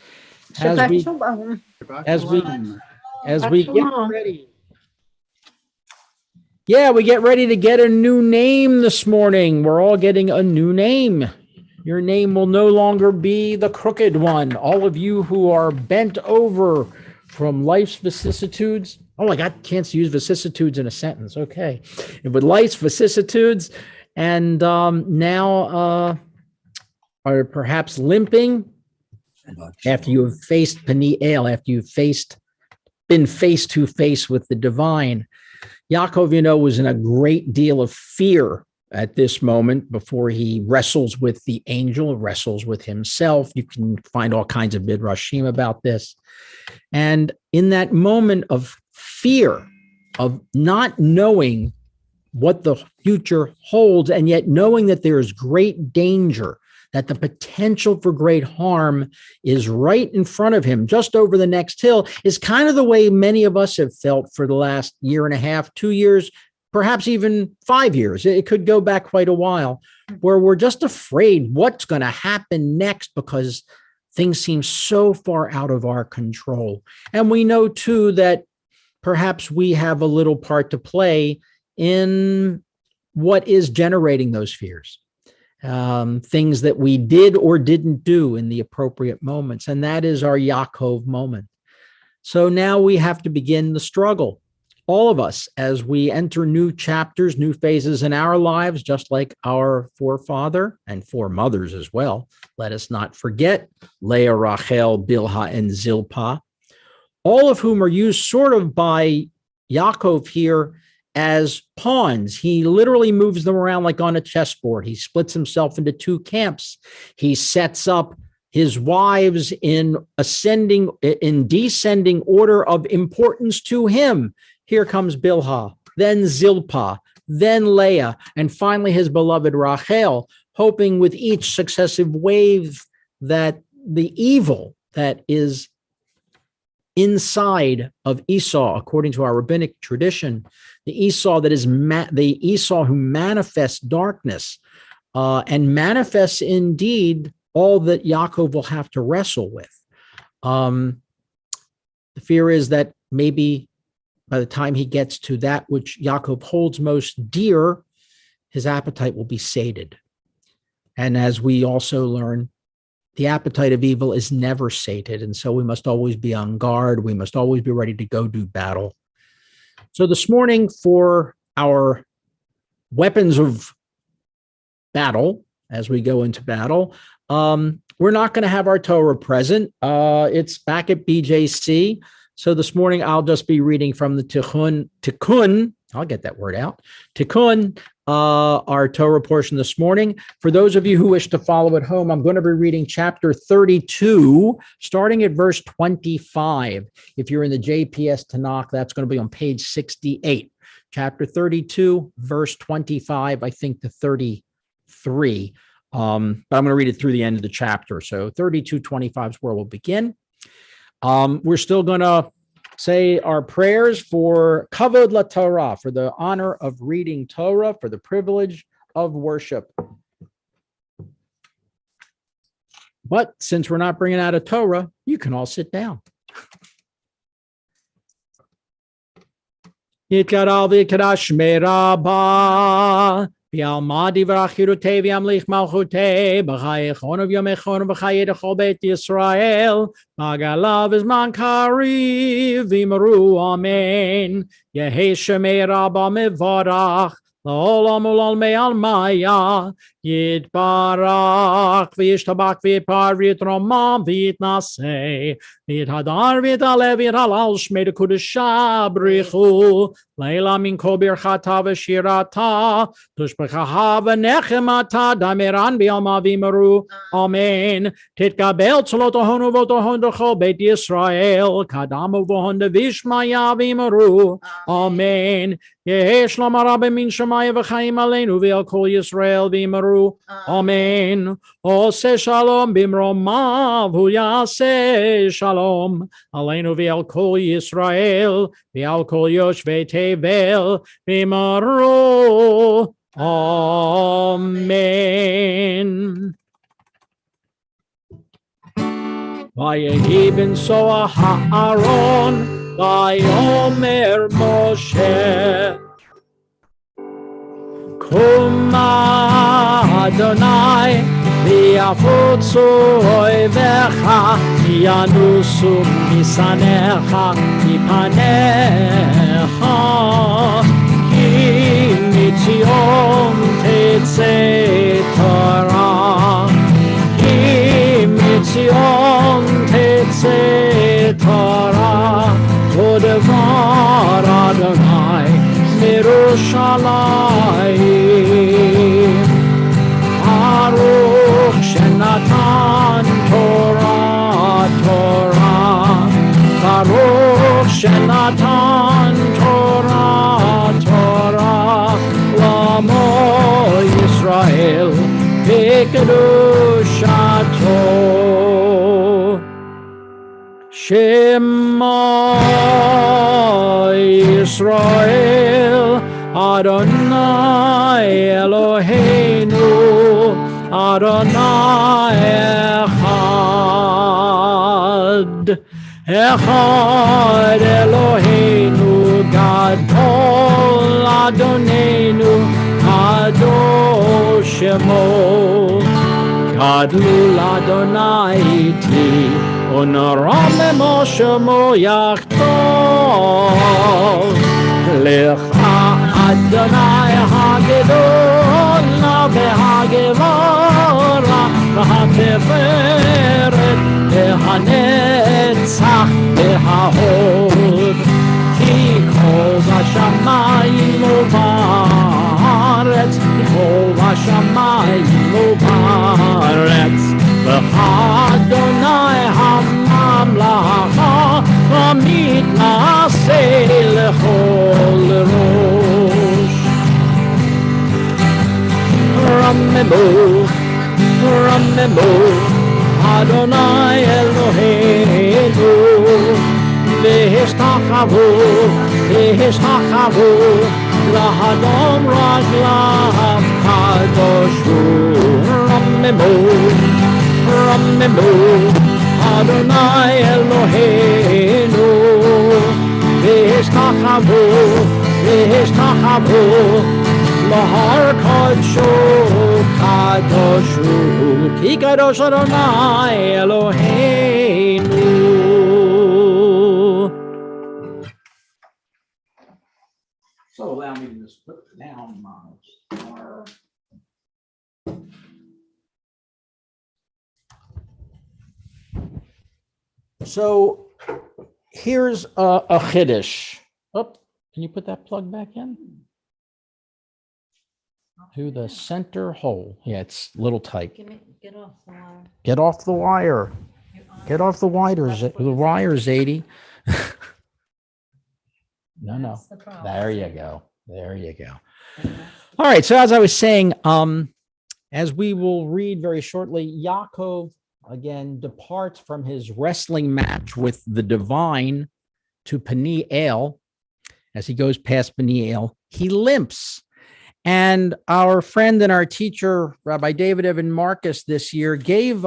S5: Shabbat shalom.
S1: As we
S5: Shabbat
S1: get
S5: shalom.
S1: ready. Yeah, we get ready to get a new name this morning. We're all getting a new name. Your name will no longer be the crooked one. All of you who are bent over from life's vicissitudes. Oh, I got a chance to use vicissitudes in a sentence. Okay. With life's vicissitudes and now are perhaps limping after you have faced Peniel, after you've been face to face with the divine. Yaakov, was in a great deal of fear at this moment before he wrestles with the angel, wrestles with himself. You can find all kinds of midrashim about this. And in that moment of fear, of not knowing what the future holds, and yet knowing that there is great danger, that the potential for great harm is right in front of him, just over the next hill, is kind of the way many of us have felt for the last year and a half, 2 years, perhaps even 5 years. It could go back quite a while, where we're just afraid what's going to happen next because things seem so far out of our control. And we know, too, that perhaps we have a little part to play in what is generating those fears. Things that we did or didn't do in the appropriate moments. And that is our Yaakov moment. So now we have to begin the struggle, all of us, as we enter new chapters, new phases in our lives, just like our forefather and foremothers as well. Let us not forget Leah, Rachel, Bilhah, and Zilpah, all of whom are used sort of by Yaakov here as pawns. He literally moves them around like on a chessboard. He splits himself into two camps. He sets up his wives in descending order of importance to him. Here comes Bilhah, then Zilpah, then Leah, and finally his beloved Rachel, hoping with each successive wave that the evil that is inside of Esau, according to our rabbinic tradition, the Esau that is the Esau who manifests darkness and manifests indeed all that Yaakov will have to wrestle with. The fear is that maybe by the time he gets to that which Yaakov holds most dear, his appetite will be sated. And as we also learn, the appetite of evil is never sated. And so we must always be on guard. We must always be ready to go do battle. So this morning, for our weapons of battle, as we go into battle, we're not going to have our Torah present. It's back at BJC. So this morning, I'll just be reading from the Tikkun, I'll get that word out, Tikkun, our Torah portion this morning. For those of you who wish to follow at home, I'm going to be reading chapter 32, starting at verse 25. If you're in the JPS Tanakh, that's going to be on page 68. Chapter 32, verse 25, I think to 33. But I'm going to read it through the end of the chapter. So 32:25 is where we'll begin. We're still going to say our prayers for kavod la Torah, for the honor of reading Torah, for the privilege of worship. But since we're not bringing out a Torah, you can all sit down. Yitkaral v'yikadash shmei Rabbah, v'yalma divrach chirutei v'yamlich malchutei, b'chayechon v'yomechon v'chayedechol beit Yisrael, b'agalav v'zman kariv v'imru amen. Yehei shmei Rabbah mevarach, la'olam u'lalmei almaya, yitbarach v'yishtabach v'yipar v'yitromam v'yitnaseh, v'yithadar v'yitalev v'yitalal shmei dekudesha brichu, leila min kol birchata v'shirata, tushbechaha v'nechemata dameran b'yalma v'imru amen. Titkabel tzolotohon uvotohon d'chol beit Yisrael, kadam uvohon devishmaya v'imru amen. Yehesh l'marabim min Shemaya v'chaim aleinu v'al kol Yisrael v'imru amen. Ose shalom bimromav hu yaseh shalom aleinu v'al kol Yisrael v'al kol yoshvei tevel v'imru amen. Vayehi ben soah ha'aron vayomer Moshe Kuma Adonai v'yafutzu oivecha yanusu misanecha mipanecha ki mitzion tetzeh Torah ki mitzion דבר אדוני מירושלים. ברוך שנתן תורה תורה, ברוך שנתן תורה תורה לעמו ישראל בקדושתו. שמע ישראל אדוני אלוהינו אדוני אחד. אחד אלוהינו גדול אדוננו קדוש שמו. גדלו לאדוני איתי ונרוממו שמו יחתום. לך אדוני הגדול והגבורה והתפארת והנצח וההוד. כי כל בשמיים ובארץ, כל בשמיים ובארץ, ואדוני הממלכה המתנשא לכל ראש. רממו, רממו, אדוני אלוהינו, והשתחוו, והשתחוו, להדום רגליו קדוש הוא. רממו, רממו, אדוני אלוהינו, והשתחוו, והשתחוו, להר קדשו קדוש הוא. כי קדוש אדוני אלוהינו. So allow me to just put down my star. So here's a chiddush. Oh, can you put that plug back in? To the center hole. Yeah, it's a little tight.
S4: Get off the wire.
S1: Get off the wire. Get off the wires. The wires, 80. No.
S4: That's the problem.
S1: There you go. There you go. All right. So as I was saying, as we will read very shortly, Yaakov again departs from his wrestling match with the divine to Peniel. As he goes past Peniel, he limps. And our friend and our teacher, Rabbi David Evan Marcus, this year gave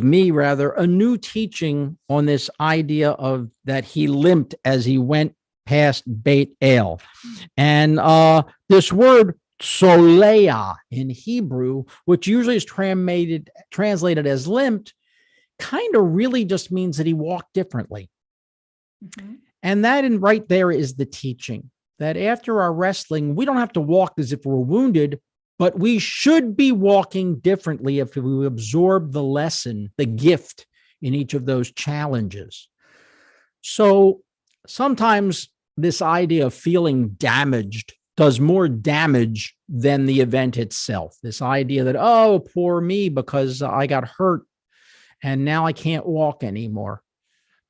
S1: me a new teaching on this idea of that he limped as he went past Beit El. And this word soleah in Hebrew, which usually is translated as limped, kind of really just means that he walked differently. Mm-hmm. And that right there is the teaching. That after our wrestling, we don't have to walk as if we're wounded, but we should be walking differently if we absorb the lesson, the gift in each of those challenges. So sometimes this idea of feeling damaged does more damage than the event itself. This idea that, oh, poor me, because I got hurt and now I can't walk anymore.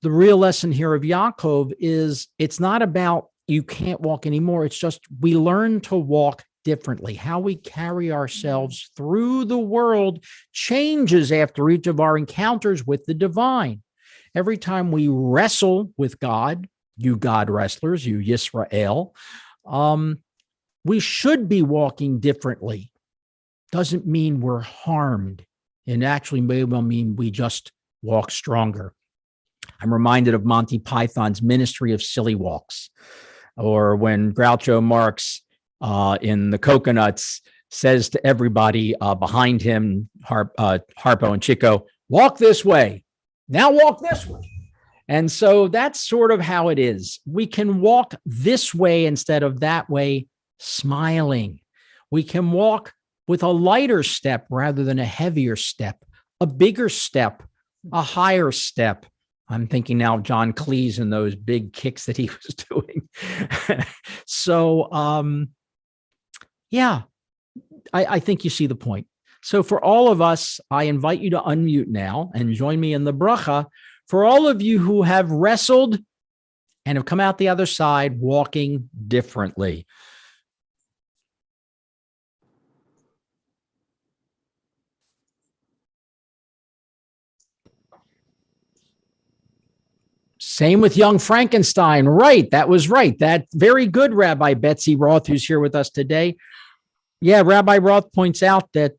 S1: The real lesson here of Yaakov is it's not about you can't walk anymore. It's just we learn to walk differently. How we carry ourselves through the world changes after each of our encounters with the divine. Every time we wrestle with God, you God wrestlers, you Yisrael, we should be walking differently. Doesn't mean we're harmed. And actually may well mean we just walk stronger. I'm reminded of Monty Python's Ministry of Silly Walks. Or when Groucho Marx in The Coconuts says to everybody behind him, Harpo and Chico, walk this way. Now walk this way. And so that's sort of how it is. We can walk this way instead of that way, smiling. We can walk with a lighter step rather than a heavier step, a bigger step, a higher step, I'm thinking now of John Cleese and those big kicks that he was doing. So, yeah, I think you see the point. So for all of us, I invite you to unmute now and join me in the bracha. For all of you who have wrestled and have come out the other side walking differently. Same with young Frankenstein. Right. That was right. That very good, Rabbi Betsy Roth, who's here with us today. Yeah, Rabbi Roth points out that,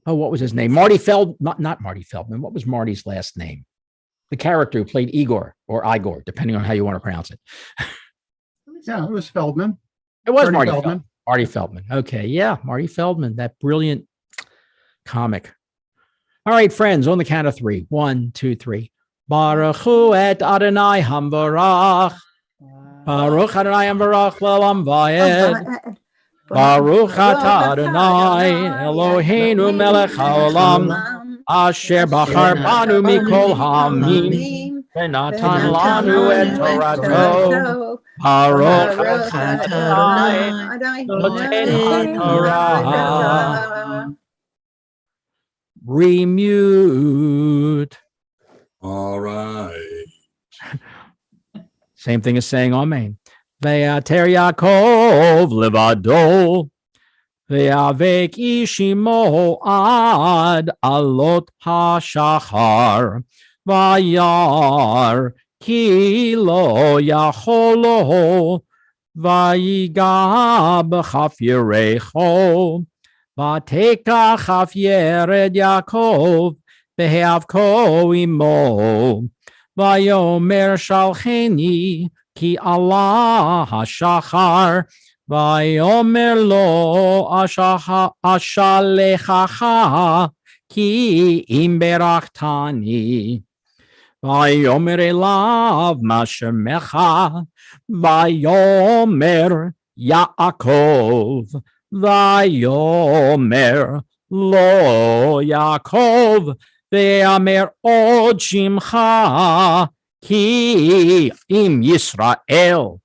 S1: what was his name? Not Marty Feldman. What was Marty's last name? The character who played Igor or Igor, depending on how you want to pronounce it.
S3: Yeah, it was Feldman.
S1: It was
S3: Marty
S1: Marty
S3: Feldman.
S1: Feldman. Marty Feldman. Okay. Yeah. Marty Feldman, that brilliant comic. All right, friends, on the count of 3. 1, 2, 3. Baruch hu et Adonai hambarach. Baruch Adonai hambarach le'olam va'ed. Baruch atah Adonai Eloheinu melech haolam. Asher bachar banu mikol hamim. V'natan lanu et Torato. Baruch atah Adonai Noten haTorah. Remute.
S2: All right.
S1: Same thing as saying Amen. Ve'ater Yaakov levado, ve'avek ishimo ad alot hashachar, vayar ki lo yacholo, vayiga b'chaf yerecho, vateka chaf yered Yaakov, ve'havko imo, vayomer shalcheni, Ki Allah hashachar, vayomer lo ashalechacha, ki im berachtani. Vayomer elav mashemecha, vayomer Yaakov, vayomer lo Yaakov, ve'amer od shimcha, Ki im Yisrael,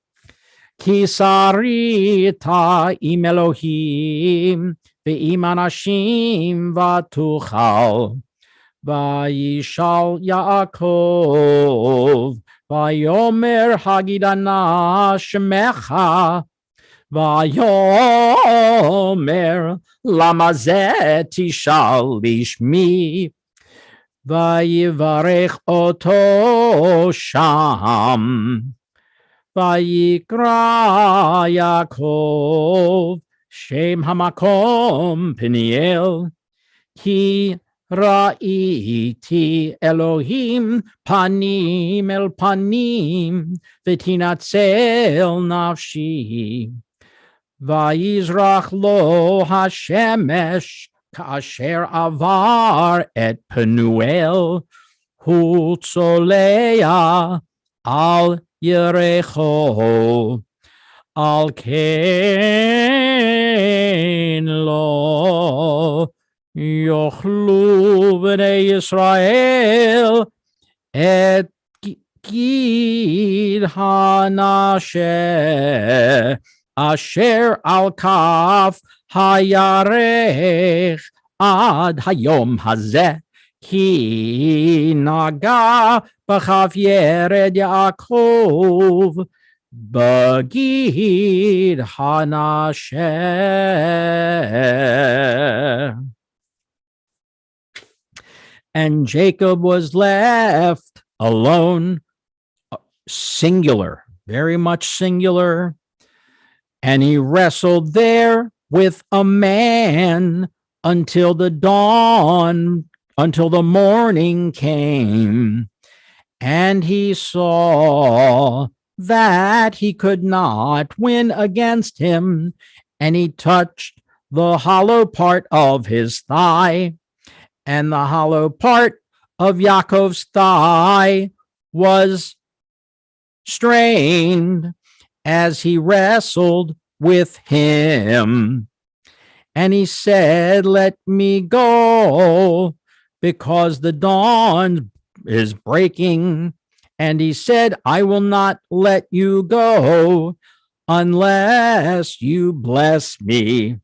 S1: ki sarita im Elohim, ve'im anashim vatuchal, vayishal Yaakov, vayomer hagidana shemecha, vayomer lama zeh tishal bishmi, Vayivarech oto sham, Vayikra Yaakov, Shem hamakom Peniel, Ki ra'iti Elohim panim el panim, V'tinatzel nafshi, Vayizrach lo hashemesh, Kasher avar et Penuel, hu tzolea al Yerecho, al ken lo yochlu b'nei Yisrael et gid hanashe asher al kaf hayarech ad hayom hazeh ki naga b'chaf yered Yaakov b'gid hanashe. And Jacob was left alone, singular, very much singular, and he wrestled there with a man until the dawn, until the morning came, and he saw that he could not win against him, and he touched the hollow part of his thigh, and the hollow part of Yaakov's thigh was strained as he wrestled with him. And he said, let me go, because the dawn is breaking. And he said, I will not let you go unless you bless me.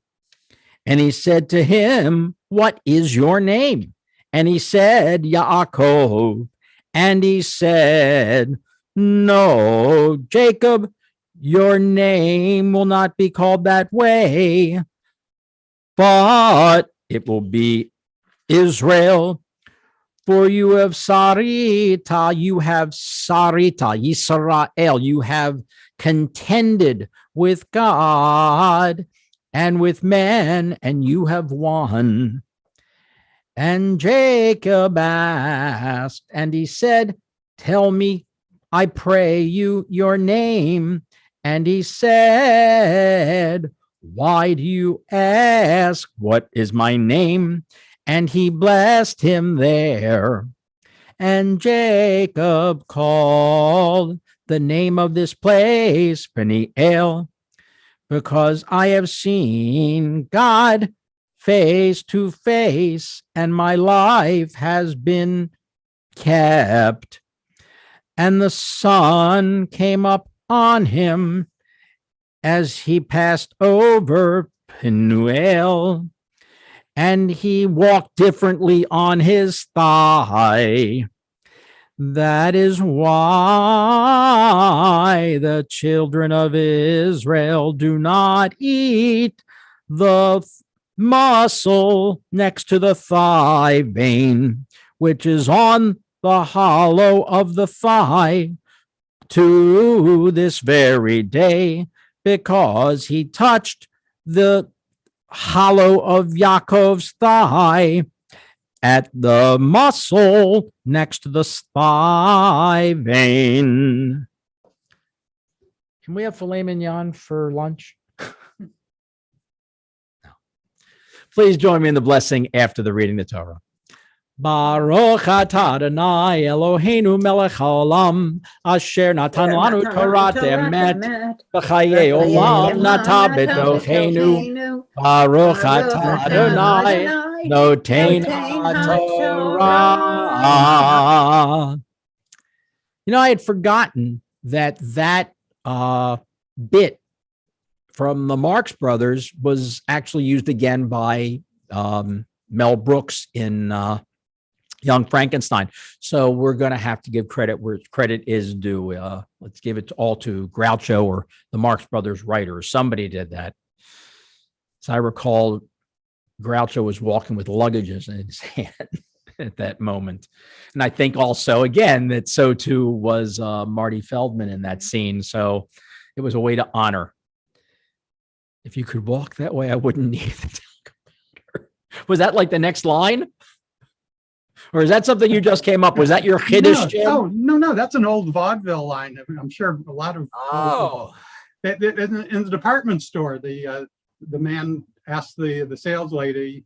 S1: And he said to him, what is your name? And he said, Yaakov. And he said, no, Jacob, your name will not be called that way, but it will be Israel. For you have Sarita, Yisrael, you have contended with God and with men, and you have won. And Jacob asked, and he said, tell me, I pray you, your name. And he said, why do you ask, what is my name? And he blessed him there. And Jacob called the name of this place Peniel, because I have seen God face to face, and my life has been kept. And the sun came up on him as he passed over Peniel, and he walked differently on his thigh. That is why the children of Israel do not eat the muscle next to the thigh vein, which is on the hollow of the thigh, to this very day, because he touched the hollow of Yaakov's thigh at the muscle next to the thigh vein. Can we have filet mignon for lunch? No. Please join me in the blessing after the reading of the Torah. Baruch atah Adonai Eloheinu melech haolam asher natan lanu Torat emet b'chayei olam nata b'tocheinu. Baruch atah Adonai noten haTorah. You know, I had forgotten that bit from the Marx Brothers was actually used again by Mel Brooks in Young Frankenstein. So we're going to have to give credit where credit is due. Let's give it all to Groucho or the Marx Brothers writers. Somebody did that. As I recall, Groucho was walking with luggages in his hand at that moment. And I think also, again, that so too was Marty Feldman in that scene. So it was a way to honor. If you could walk that way, I wouldn't need the talcum powder. Was that like the next line? Or is that something you just came up? Was that your Kiddush, Jim?
S3: No, that's an old vaudeville line. I'm sure a lot of in the department store, the man asked the sales lady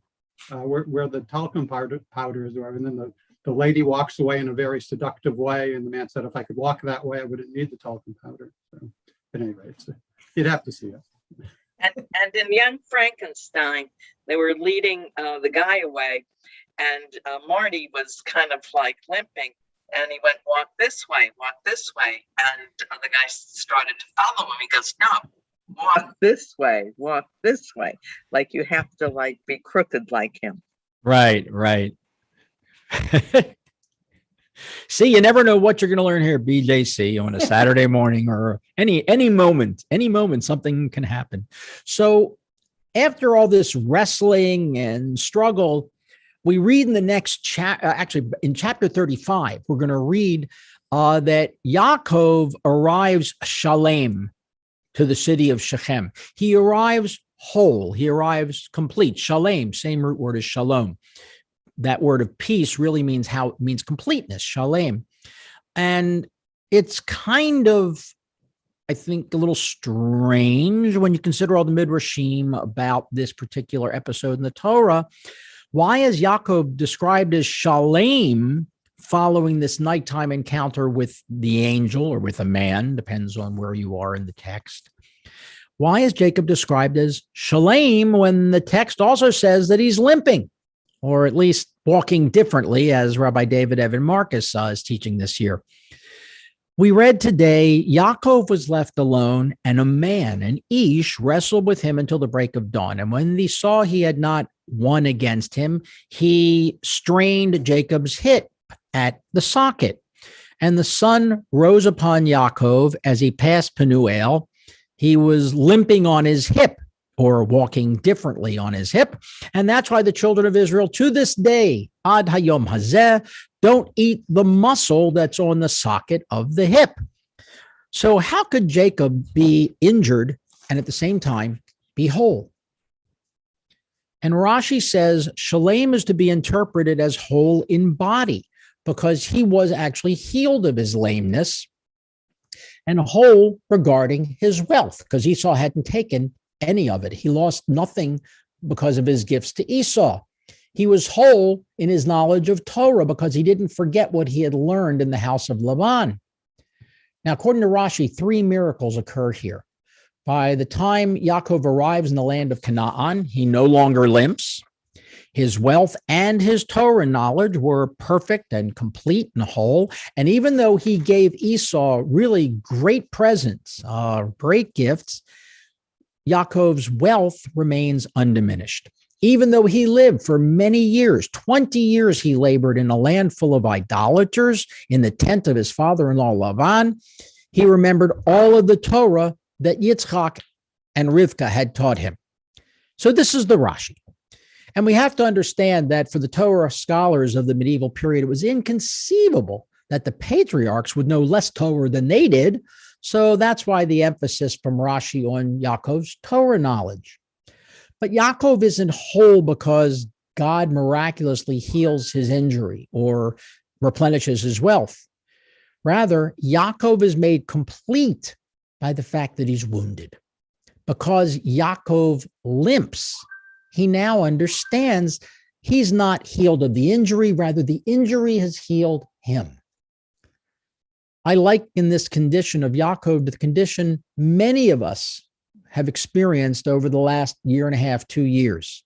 S3: where the talcum powders were, and then the lady walks away in a very seductive way, and the man said, "If I could walk that way, I wouldn't need the talcum powder." So, at any rate, you'd have to see it.
S7: And in Young Frankenstein, they were leading the guy away, and Marty was kind of like limping, and he went, walk this way, and the guy started to follow him. He goes, no, walk this way, like you have to like be crooked like him.
S1: Right. See, you never know what you're going to learn here at BJC on a Saturday morning or any moment, something can happen. So after all this wrestling and struggle, we read in the next chapter, actually in chapter 35, we're going to read that Yaakov arrives Shalem to the city of Shechem. He arrives whole. He arrives complete. Shalem, same root word as shalom. That word of peace really means completeness, shalem. And it's kind of, I think, a little strange when you consider all the midrashim about this particular episode in the Torah. Why is Yaakov described as shalem following this nighttime encounter with the angel or with a man? Depends on where you are in the text. Why is Jacob described as shalem when the text also says that he's limping? or at least walking differently, as Rabbi David Evan Marcus is teaching this year. We read today, Yaakov was left alone, and a man, an Ish, wrestled with him until the break of dawn. And when he saw he had not won against him, he strained Jacob's hip at the socket. And the sun rose upon Yaakov as he passed Penuel. He was limping on his hip, or walking differently on his hip. And that's why the children of Israel to this day, Ad Hayom Hazeh, don't eat the muscle that's on the socket of the hip. So how could Jacob be injured and at the same time be whole? And Rashi says Shalem is to be interpreted as whole in body, because he was actually healed of his lameness, and whole regarding his wealth, because Esau hadn't taken any of it. He lost nothing because of his gifts to Esau. He was whole in his knowledge of Torah because he didn't forget what he had learned in the house of Laban. Now, according to Rashi, 3 miracles occur here. By the time Yaakov arrives in the land of Canaan, he no longer limps. His wealth and his Torah knowledge were perfect and complete and whole. And even though he gave Esau really great presents, great gifts, Yaakov's wealth remains undiminished. Even though he lived for many years, 20 years, he labored in a land full of idolaters in the tent of his father-in-law Lavan, he remembered all of the Torah that Yitzchak and Rivka had taught him. So this is the Rashi. And we have to understand that for the Torah scholars of the medieval period, it was inconceivable that the patriarchs would know less Torah than they did. So that's why the emphasis from Rashi on Yaakov's Torah knowledge. But Yaakov isn't whole because God miraculously heals his injury or replenishes his wealth. Rather, Yaakov is made complete by the fact that he's wounded. Because Yaakov limps, he now understands he's not healed of the injury, rather the injury has healed him. I liken this condition of Yaakov to the condition many of us have experienced over the last year and a half, 2 years,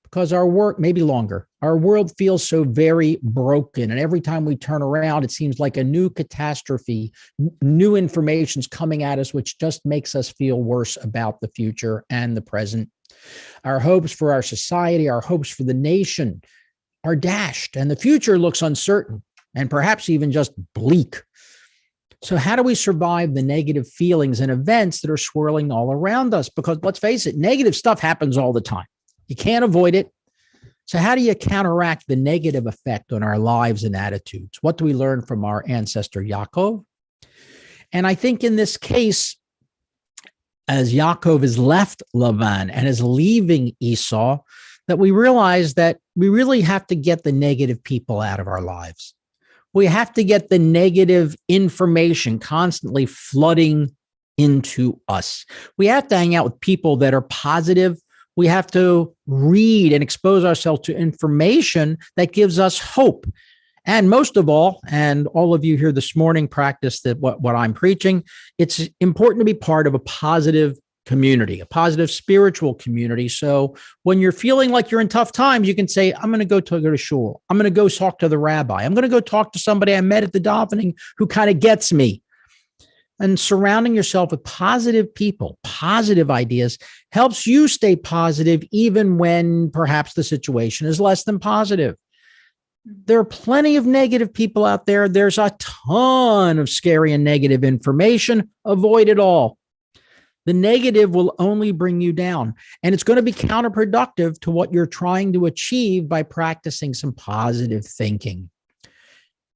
S1: because our work, maybe longer, our world feels so very broken. And every time we turn around, it seems like a new catastrophe, new information's coming at us, which just makes us feel worse about the future and the present. Our hopes for our society, our hopes for the nation are dashed, and the future looks uncertain and perhaps even just bleak. So how do we survive the negative feelings and events that are swirling all around us? Because let's face it, negative stuff happens all the time. You can't avoid it. So how do you counteract the negative effect on our lives and attitudes? What do we learn from our ancestor Yaakov? And I think in this case, as Yaakov is left Lavan and is leaving Esau, that we realize that we really have to get the negative people out of our lives. We have to get the negative information constantly flooding into us. We have to hang out with people that are positive. We have to read and expose ourselves to information that gives us hope. And most of all, and all of you here this morning practice that what I'm preaching, it's important to be part of a positive community, a positive spiritual community. So when you're feeling like you're in tough times, you can say, I'm going to go to shul. I'm going to go talk to the rabbi. I'm going to go talk to somebody I met at the davening who kind of gets me. And surrounding yourself with positive people, positive ideas helps you stay positive even when perhaps the situation is less than positive. There are plenty of negative people out there. There's a ton of scary and negative information. Avoid it all. The negative will only bring you down, and it's going to be counterproductive to what you're trying to achieve by practicing some positive thinking.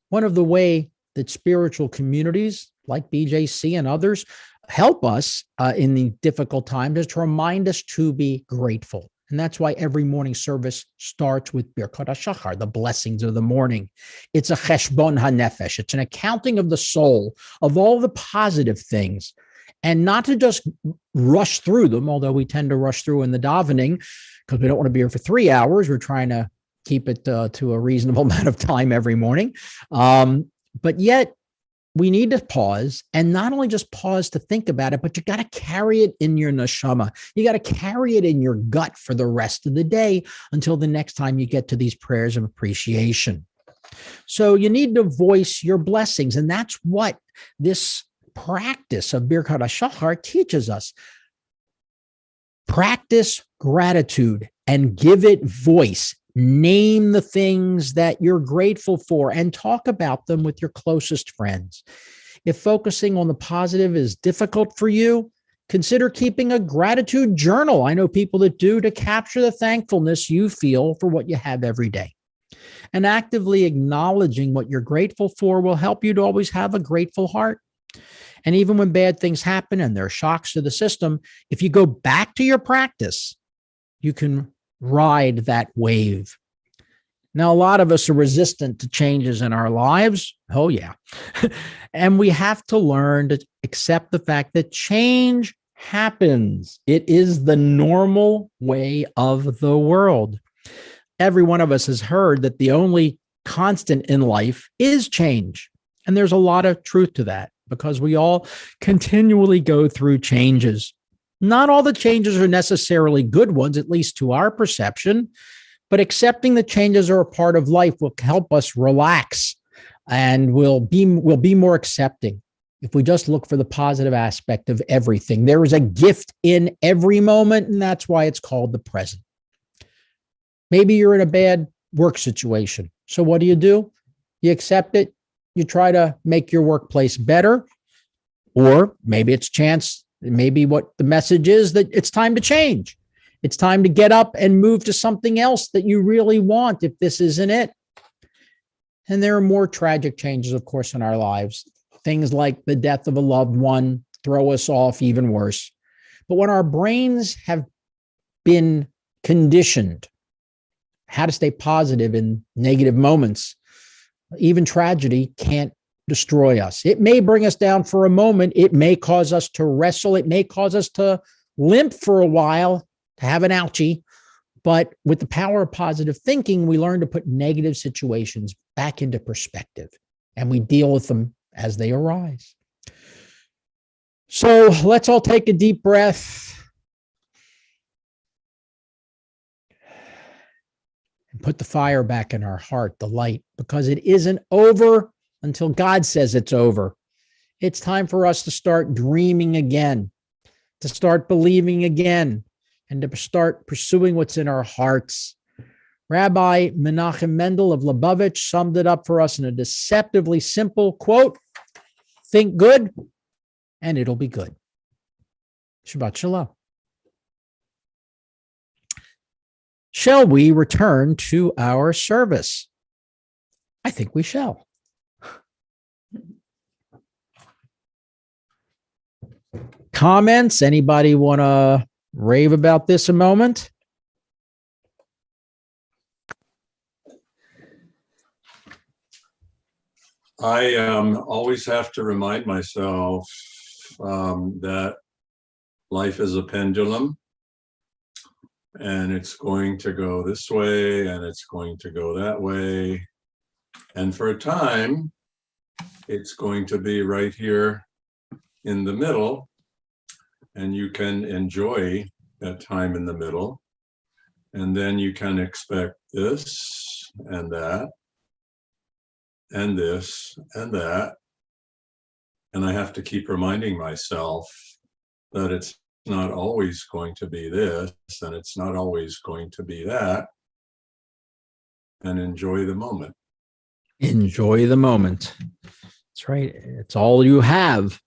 S1: One of the ways that spiritual communities like BJC and others help us in the difficult times is to remind us to be grateful. And that's why every morning service starts with Birkat HaShachar, the blessings of the morning. It's a cheshbon hanefesh. It's an accounting of the soul of all the positive things, and not to just rush through them, although we tend to rush through in the davening because we don't want to be here for 3 hours. We're trying to keep it to a reasonable amount of time every morning. But yet we need to pause, and not only just pause to think about it, but you got to carry it in your neshama. You got to carry it in your gut for the rest of the day until the next time you get to these prayers of appreciation. So you need to voice your blessings. And that's what this practice of Birkat HaShachar teaches us. Practice gratitude and give it voice. Name the things that you're grateful for and talk about them with your closest friends. If focusing on the positive is difficult for you, consider keeping a gratitude journal. I know people that do, to capture the thankfulness you feel for what you have every day. And actively acknowledging what you're grateful for will help you to always have a grateful heart. And even when bad things happen and there are shocks to the system, if you go back to your practice, you can ride that wave. Now, a lot of us are resistant to changes in our lives. Oh, yeah. And we have to learn to accept the fact that change happens. It is the normal way of the world. Every one of us has heard that the only constant in life is change. And there's a lot of truth to that, because we all continually go through changes. Not all the changes are necessarily good ones, at least to our perception, but accepting the changes are a part of life will help us relax, and we'll be more accepting if we just look for the positive aspect of everything. There is a gift in every moment, and that's why it's called the present. Maybe you're in a bad work situation. So what do? You accept it. You try to make your workplace better, or maybe it's chance. Maybe what the message is that it's time to change. It's time to get up and move to something else that you really want if this isn't it. And there are more tragic changes, of course, in our lives. Things like the death of a loved one throw us off even worse. But when our brains have been conditioned how to stay positive in negative moments, even tragedy can't destroy us. It may bring us down for a moment. It may cause us to wrestle. It may cause us to limp for a while, to have an ouchie. But with the power of positive thinking, we learn to put negative situations back into perspective, and we deal with them as they arise. So let's all take a deep breath and put the fire back in our heart, the light, because it isn't over until God says it's over. It's time for us to start dreaming again, to start believing again, and to start pursuing what's in our hearts. Rabbi Menachem Mendel of Lubavitch summed it up for us in a deceptively simple quote: think good, and it'll be good. Shabbat Shalom. Shall we return to our service? I think we shall. Comments? Anybody want to rave about this a moment?
S2: I always have to remind myself that life is a pendulum, and it's going to go this way and it's going to go that way. And for a time, it's going to be right here in the middle, and you can enjoy that time in the middle. And then you can expect this and that and this and that. And I have to keep reminding myself that it's not always going to be this, and it's not always going to be that. And enjoy the moment.
S1: Enjoy the moment. That's right. It's all you have.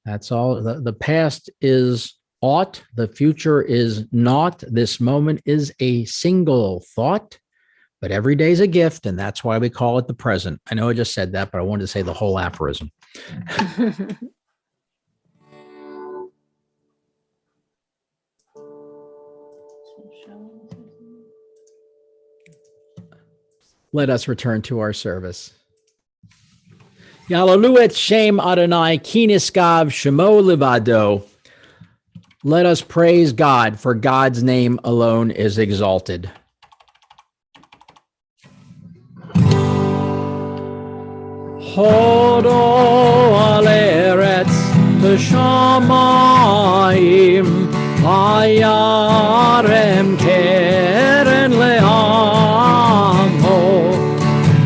S1: That's all. The past is aught. The future is not. This moment is a single thought, but every day is a gift, and that's why we call it the present. I know I just said that, but I wanted to say the whole aphorism. Let us return to our service. Yalaluet Shem Adonai Kiniskav Shemo Livado. Let us praise God, for God's name alone is exalted. hodו על ארץ בשמיים, וירם קרן לעמו,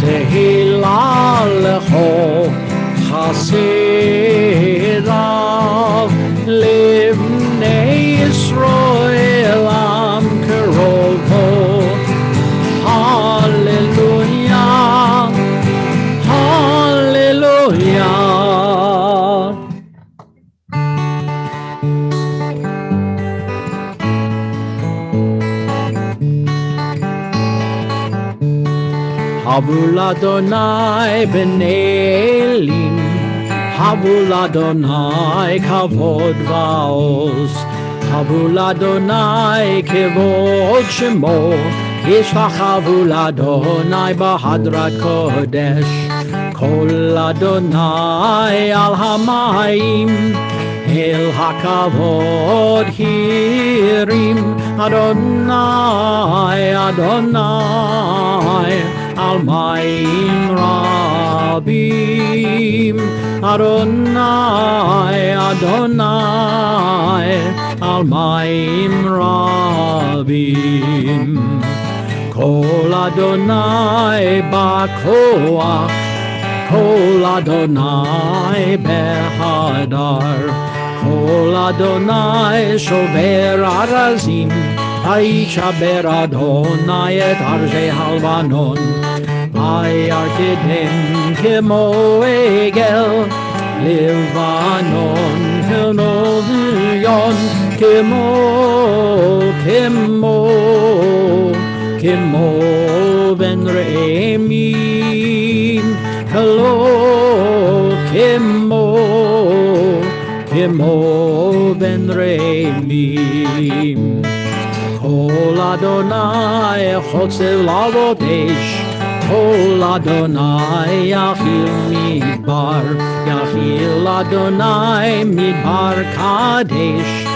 S1: תהילה לכו חסידיו, לבני ישראל עם קרובו. הללויה, הללויה. הבו לאדוני בני אלים, הבו לאדוני כבוד ועוז, הבו לאדוני כבוד שמו, ישתחוו לאדוני בהדרת קודש. קול אדוני על המים, אל הכבוד הרים. אדוני, אדוני, על מים רבים. אדוני, אדוני, על מים רבים. קול אדוני בכוח, קול אדוני בהדר, קול אדוני שובר ארזים, וישבר אדוני את ארזי הלבנון. וירקדם כמו עגל, לבנון כנוביון, כמו בן רעמים, כמו בן רעמים. קול אדוני חוצב להבות אש, קול אדוני יכיל מדבר, יכיל אדוני מדבר קדש.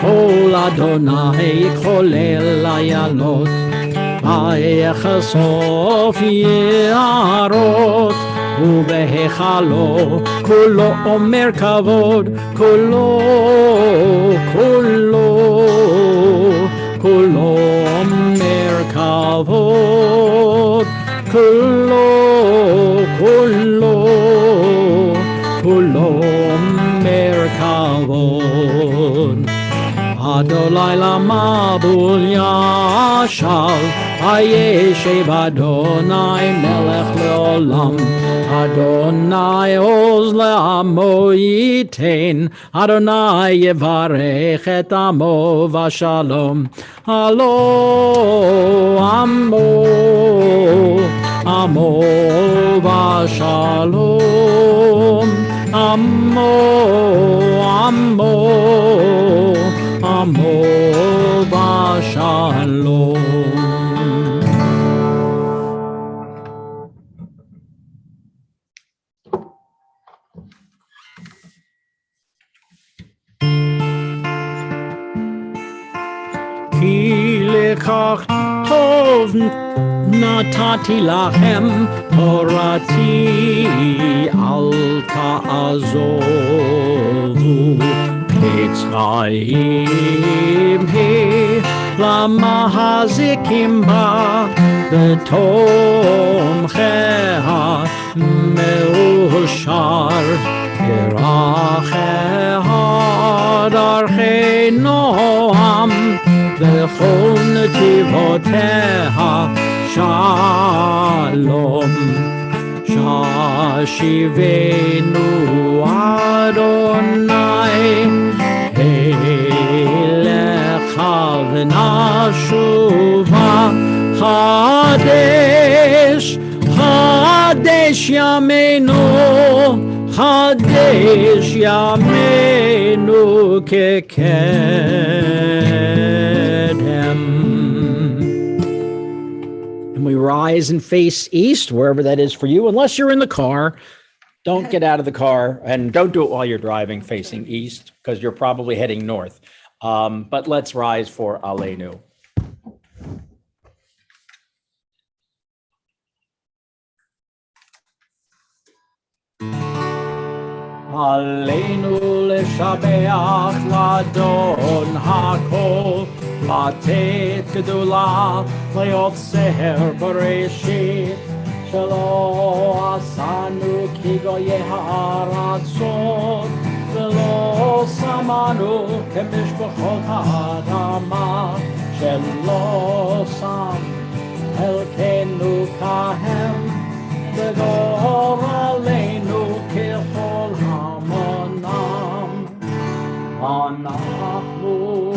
S1: קול אדוני כולל איילות, ויחשוף יערות, ובהיכלו כולו אומר כבוד, כולו אומר כבוד, כולו אומר כבוד. עד הלילה מבול ישב, וישב אדוני מלך לעולם. אדוני עוז לעמו ייתן, אדוני יברך את עמו בשלום. הלא עמו, עמו בשלום. עמו, עמו, עמו בשלום. כי לכך טוב נתתי לכם, תורתי אל תעזובו. עץ חיים היא למחזיקים בה, ותומכיה מאושר. דרכיה דרכי נועם, וכל נתיבותיה שלום. שיבנו אדוני אליך ונשובה. חדש, חדש ימינו, חדש ימינו כקדם. And we rise and face east, wherever that is for you, unless you're in the car. Don't get out of the car, and don't do it while you're driving facing east, because you're probably heading north. But let's rise for Aleinu. עלינו לשבח לאדון הכל, לתת גדולה ליוצר בראשית, שלא עשנו כגויי הארצות, ולא שמנו כמשפחות האדמה, שלא שם חלקנו כהם, וגורלנו ככל המונם. אנחנו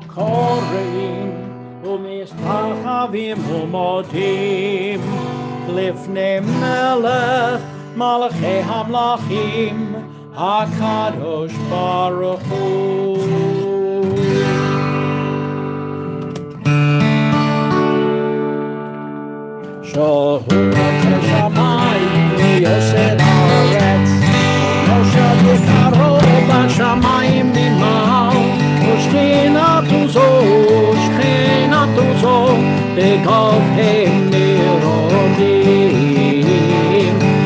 S1: קוראים ומשתחווים ומודים לפני מלך מלכי המלכים, הקדוש ברוך הוא. שהוא נותן שמיים ויוסד הארץ, משה יקרו בשמיים נמל, ושכינתו זו בגבהם מרומים.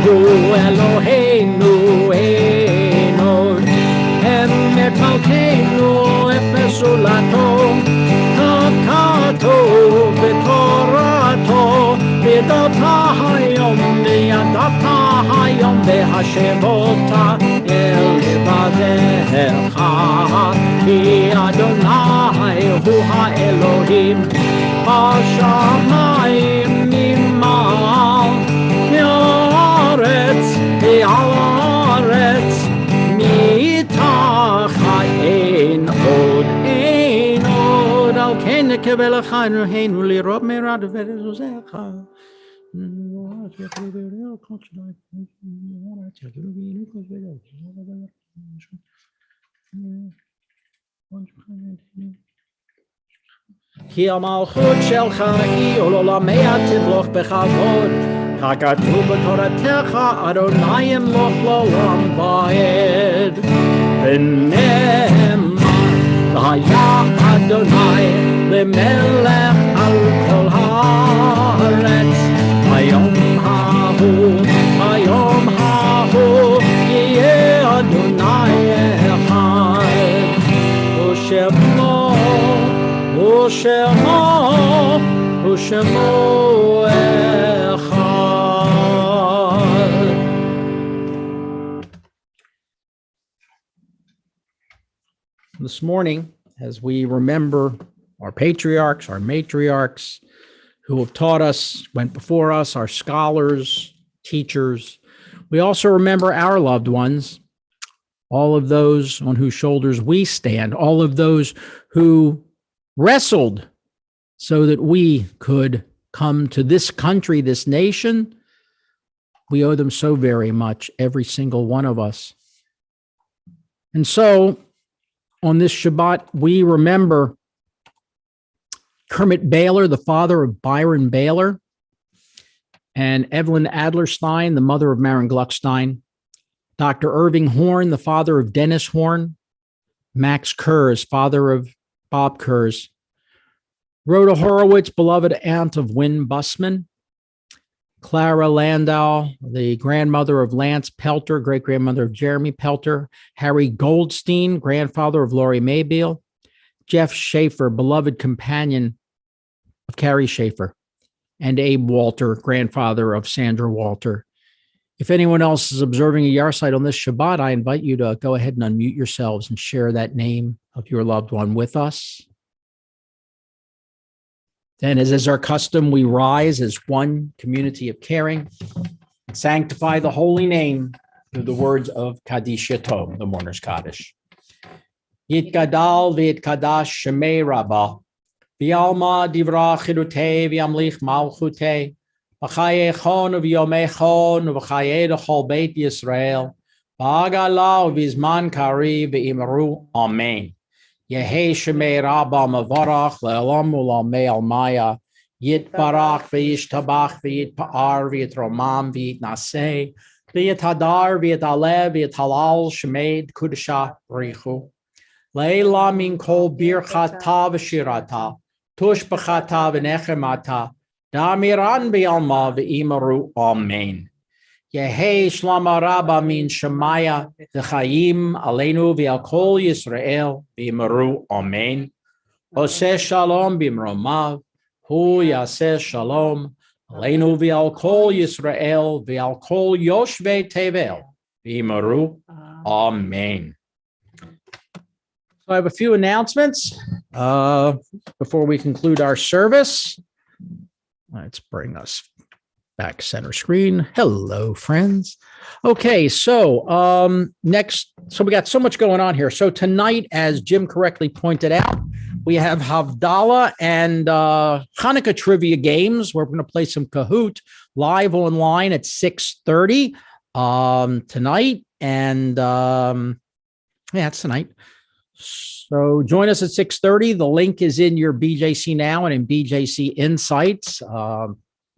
S1: הוא אלוהינו אין עוד, אמת מלכנו את מסולתו, כתוב בתורתו, וידעת היום והשבותה אל לבביך, כי אדוני הוא האלוהים בשמיים ממעל, מארץ ועל הארץ מתחת אין עוד, אין עוד. על כן נקבל לך אלוהינו לראות מרע דבר עוזיך. כי המלכות שלך היא ולעולמיה תמלוך בכבוד, ככתוב בתורתך אדוני ימלוך לעולם ועד. ונאמר והיה אדוני למלך על כל הארץ, היום ההוא יהיה אדוני אחד, ושמו אחד. This morning, as we remember our patriarchs, our matriarchs, who have taught us, went before us, our scholars, teachers, we also remember our loved ones, all of those on whose shoulders we stand, all of those who wrestled so that we could come to this country, this nation. We owe them so very much, every single one of us. And so on this Shabbat, we remember Kermit Baylor, the father of Byron Baylor, and Evelyn Adlerstein, the mother of Maren Gluckstein, Dr. Irving Horn, the father of Dennis Horn, Max Kurz, father of Bob Kurz, Rhoda Horowitz, beloved aunt of Wynn Busman, Clara Landau, the grandmother of Lance Pelter, great-grandmother of Jeremy Pelter, Harry Goldstein, grandfather of Laurie Maybeal, Jeff Schaefer, beloved companion of Carrie Schaefer, and Abe Walter, grandfather of Sandra Walter. If anyone else is observing a yahrzeit on this Shabbat, I invite you to go ahead and unmute yourselves and share that name of your loved one with us. Then, as is our custom, we rise as one community of caring and sanctify the holy name through the words of Kaddish Yatom, the mourner's Kaddish. Yitgadal v'yitkadash shemei rabbah, v'yalma divra chidutei v'yamlich malchutei, v'chayechon v'yomechon v'chayei d'chol beit Yisrael, v'agala v'izman kari v'imru, amen. Yehei shemei rabbah mavarach le'olam u'lamei almaya, yitbarach v'yishtabach v'yitpa'ar v'yitromam v'yitnaseh, v'yitadar v'yitaleh v'yitalal shemei kudusha b'richu. Leila min kol birchata v'shirata, tush b'chata v'nechemata, damiran b'yalma v'imaru, amen. Yehi Shlama Rabba min Shemaya V'chaim Aleinu V'al Kol Yisrael V'yimaru Amen. Oseh Shalom B'mromav Hu Yaseh Shalom Aleinu V'al Kol Yisrael V'al Kol Yoshvei Tevel V'yimaru Amen. So I have a few announcements before we conclude our service. Let's bring us back center screen. Hello, friends. Okay, so we got so much going on here. So tonight, as Jim correctly pointed out, we have Havdalah and Hanukkah trivia games. We're going to play some Kahoot live online at 6:30 tonight. And it's tonight. So join us at 6:30. The link is in your BJC Now and in BJC Insights.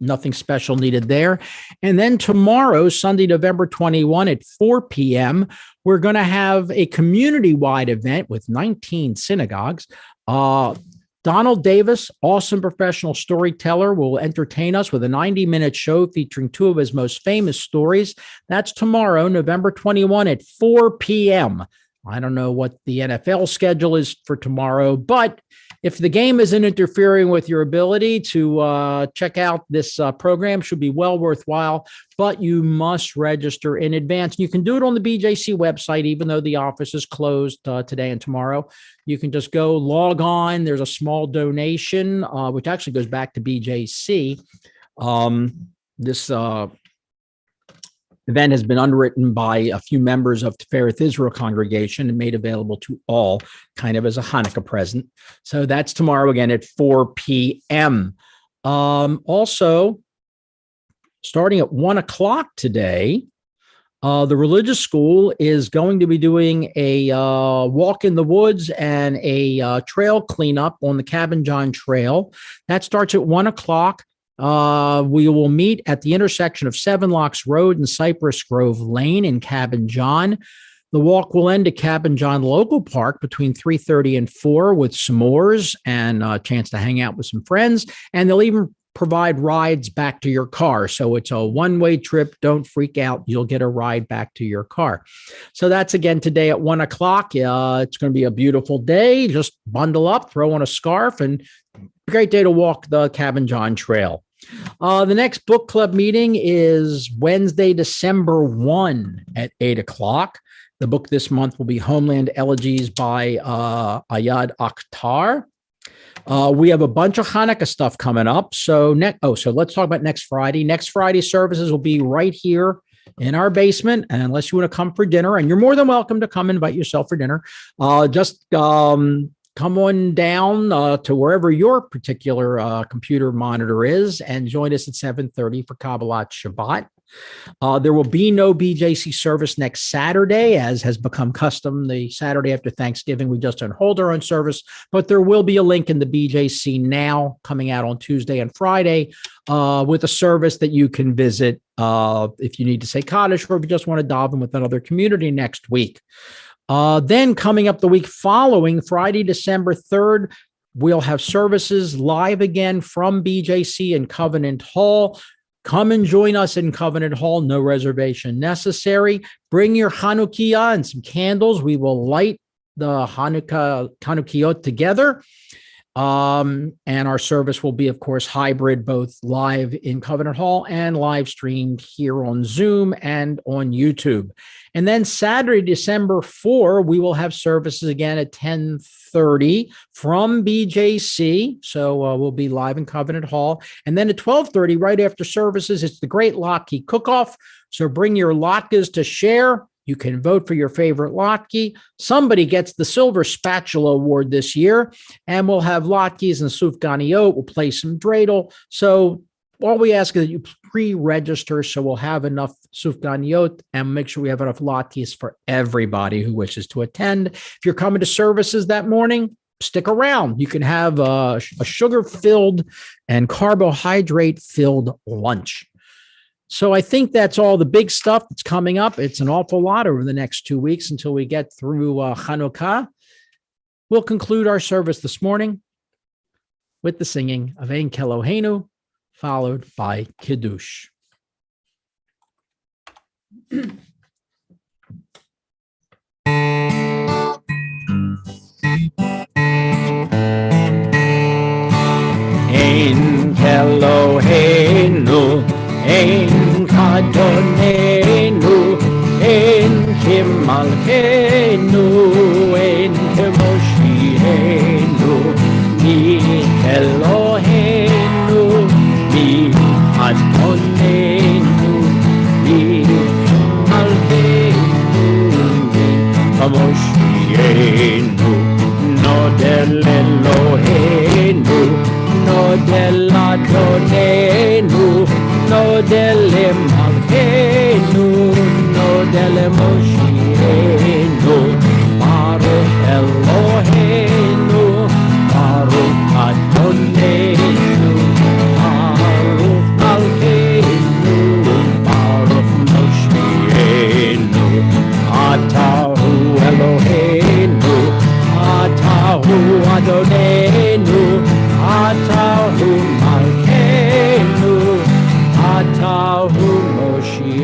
S1: Nothing special needed there. And then tomorrow, Sunday, November 21 at 4 p.m., we're going to have a community-wide event with 19 synagogues. Donald Davis, awesome professional storyteller, will entertain us with a 90-minute show featuring two of his most famous stories. That's tomorrow, November 21 at 4 p.m. I don't know what the NFL schedule is for tomorrow, but if the game isn't interfering with your ability to check out this program, should be well worthwhile, but you must register in advance. You can do it on the BJC website, even though the office is closed today and tomorrow. You can just go log on. There's a small donation, which actually goes back to BJC. This event has been underwritten by a few members of Tifereth Israel congregation and made available to all kind of as a Hanukkah present. So that's tomorrow again at 4 p.m. Also, starting at 1 o'clock today, the religious school is going to be doing a walk in the woods and a trail cleanup on the Cabin John Trail. That starts at 1 o'clock. We will meet at the intersection of Seven Locks Road and Cypress Grove Lane in Cabin John. The walk will end at Cabin John Local Park between 3:30 and 4 with s'mores and a chance to hang out with some friends. And they'll even provide rides back to your car. So it's a one-way trip. Don't freak out. You'll get a ride back to your car. So that's again today at 1 o'clock. It's going to be a beautiful day. Just bundle up, throw on a scarf, and a great day to walk the Cabin John Trail. The next book club meeting is Wednesday, December 1 at 8 o'clock. The book this month will be Homeland Elegies by Ayad Akhtar. We have a bunch of Hanukkah stuff coming up. So let's talk about next Friday. Next Friday services will be right here in our basement. And unless you want to come for dinner, and you're more than welcome to come invite yourself for dinner, just come on down to wherever your particular computer monitor is and join us at 7:30 for Kabbalat Shabbat. There will be no BJC service next Saturday, as has become custom. The Saturday after Thanksgiving, we just don't hold our own service, but there will be a link in the BJC Now coming out on Tuesday and Friday with a service that you can visit if you need to say Kaddish or if you just want to daven with another community next week. Then coming up the week following, Friday, December 3rd, we'll have services live again from BJC in Covenant Hall. Come and join us in Covenant Hall. No reservation necessary. Bring your Hanukkah and some candles. We will light the Hanukkahot together. And our service will be, of course, hybrid, both live in Covenant Hall and live streamed here on Zoom and on YouTube. And then Saturday, December 4, we will have services again at 10:30 from BJC. So we'll be live in Covenant Hall. And then at 12:30, right after services, it's the Great Latke Cook-Off. So bring your latkes to share. You can vote for your favorite latke. Somebody gets the Silver Spatula Award this year, and we'll have latkes and sufganiyot. We'll play some dreidel. So all we ask is that you pre-register so we'll have enough sufganiyot and make sure we have enough latkes for everybody who wishes to attend. If you're coming to services that morning, stick around. You can have a sugar-filled and carbohydrate-filled lunch. So I think that's all the big stuff that's coming up. It's an awful lot over the next 2 weeks until we get through Hanukkah. We'll conclude our service this morning with the singing of Ein Keloheinu, followed by Kiddush. Ein Eloheinu, ein Kadonenu, ein Kimalkeinu, ein Kemoshienu, mi Eloheinu, mi Adonenu, mi Kimalkeinu, mi Kemoshienu, no del Eloheinu, no della Donenu, no delle Malkeinu, no delle Moshienu, Baruch Eloheinu, Baruch Adonenu, Baruch Malkeinu, Baruch Moshienu, Atahu Eloheinu, Atahu Adonenu, Atahu Malkeinu, Atahu Moshienu.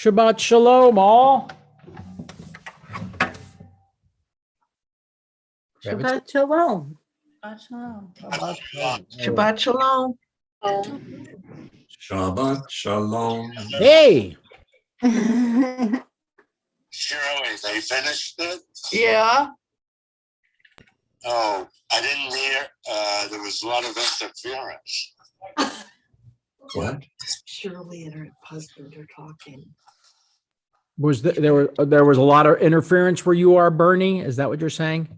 S1: Shabbat Shalom, all.
S5: Shabbat shalom.
S7: Shabbat shalom.
S2: Shabbat shalom.
S1: Hey,
S8: Shirley, they finished it?
S9: Yeah,
S8: Oh, I didn't hear, there was a lot of interference.
S2: What?
S9: Shirley and her husband are talking.
S1: there was a lot of interference where you are, Bernie? Is that what you're saying?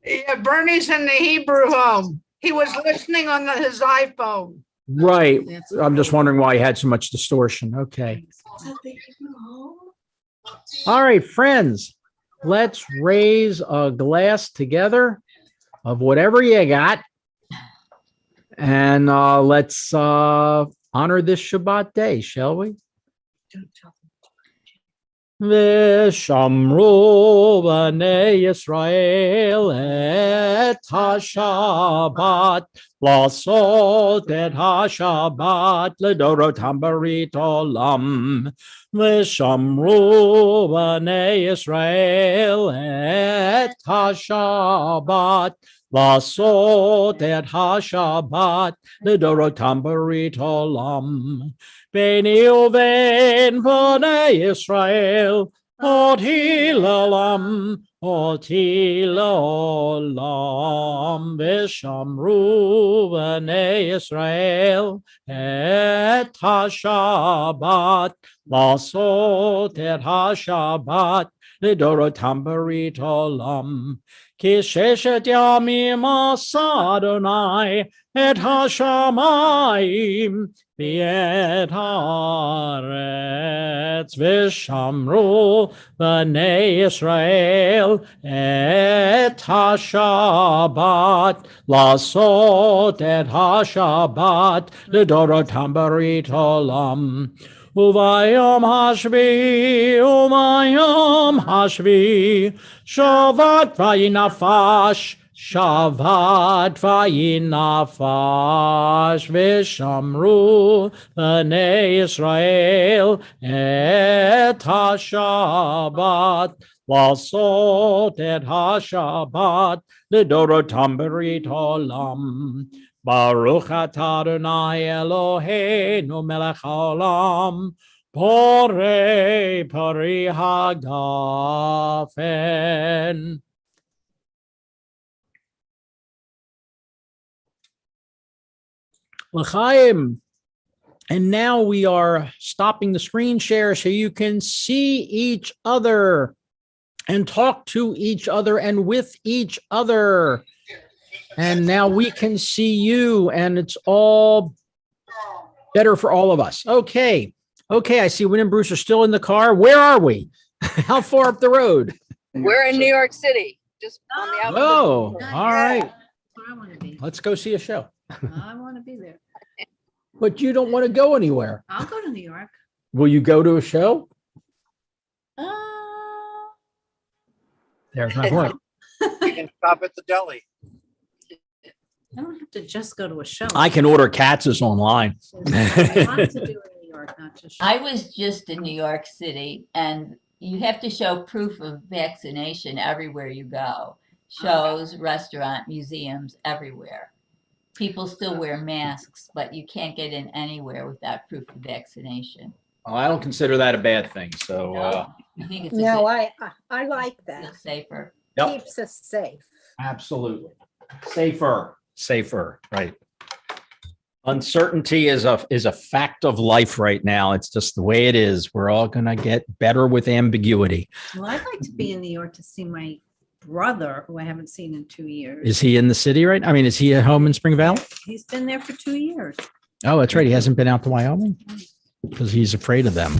S9: Yeah, Bernie's in the Hebrew home. He was listening on his iPhone.
S1: Right. I'm just wondering why you had so much distortion. Okay. All right, friends, let's raise a glass together of whatever you got. And let's honor this Shabbat day, shall we? V'shamru b'nei Yisrael et ha-Shabbat, לעשות את השבת לדורותם ברית עולם. ושמרו בני ישראל את השבת, לעשות את השבת לדורותם ברית עולם. ביני ובין בני ישראל אותי לעולם, אותי לעולם. ושמרו בני ישראל את השבת, לעשות את השבת לדורותם ברית עולם. כי ששת ימים עשה אדוני את השמיים ואת הארץ, ושמרו בני ישראל את השבת, לעשות את השבת לדורותם ברית עולם. וביום השביעי שבת וינפש, שבת וינפש, ושמרו בני ישראל את השבת, לעשות את השבת לדורותם ברית עולם. ברוך אתה אדוני אלוהינו מלך העולם, בורא פרי הגפן. L'chaim. And now we are stopping the screen share so you can see each other and talk to each other and with each other. And now we can see you, and it's all better for all of us. Okay. Okay. I see Win and Bruce are still in the car. Where are we? How far up the road?
S5: We're in New York City, just on the outside.
S1: Oh, all right.
S4: That's where I want to be.
S1: Let's go see a show.
S4: I want to be there.
S1: But you don't want to go anywhere.
S4: I'll go to New York.
S1: Will you go to a show? There's my point.
S8: You can stop at the deli.
S4: I don't have to just go to a show.
S1: I can order Katz's online.
S4: There's a lot to do in New York, not just.
S6: I was just in New York City, and you have to show proof of vaccination everywhere you go. Shows, restaurant, museums, everywhere. People still wear masks, but you can't get in anywhere without proof of vaccination.
S1: Well, I don't consider that a bad thing. So,
S6: No, I think it's
S9: No,
S6: a
S9: I like
S6: bit
S9: that.
S6: safer.
S1: yep,
S9: Keeps us safe.
S1: absolutely. Safer, right. Uncertainty is a fact of life right now. It's just the way it is. We're all going to get better with ambiguity.
S4: Well, I'd like to be in New York to see my brother, who I haven't seen in 2 years.
S1: Is he in the city right? I mean, is he at home in Spring Valley?
S4: He's been there for 2 years.
S1: Oh, that's right. He hasn't been out to Wyoming because he's afraid of them.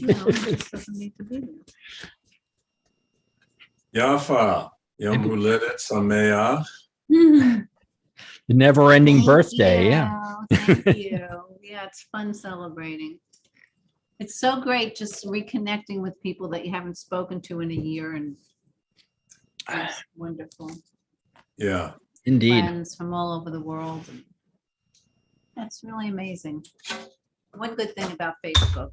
S4: No, he just doesn't need to be there.
S2: Yafa, Yom Huledet Sameach.
S1: The never-ending
S4: Thank
S1: birthday.
S4: you.
S1: Yeah.
S4: Thank you. Yeah, it's fun celebrating. It's so great just reconnecting with people that you haven't spoken to in a year, and it's wonderful.
S2: Yeah.
S1: Indeed.
S4: Friends from all over the world. That's really amazing. One good thing about Facebook.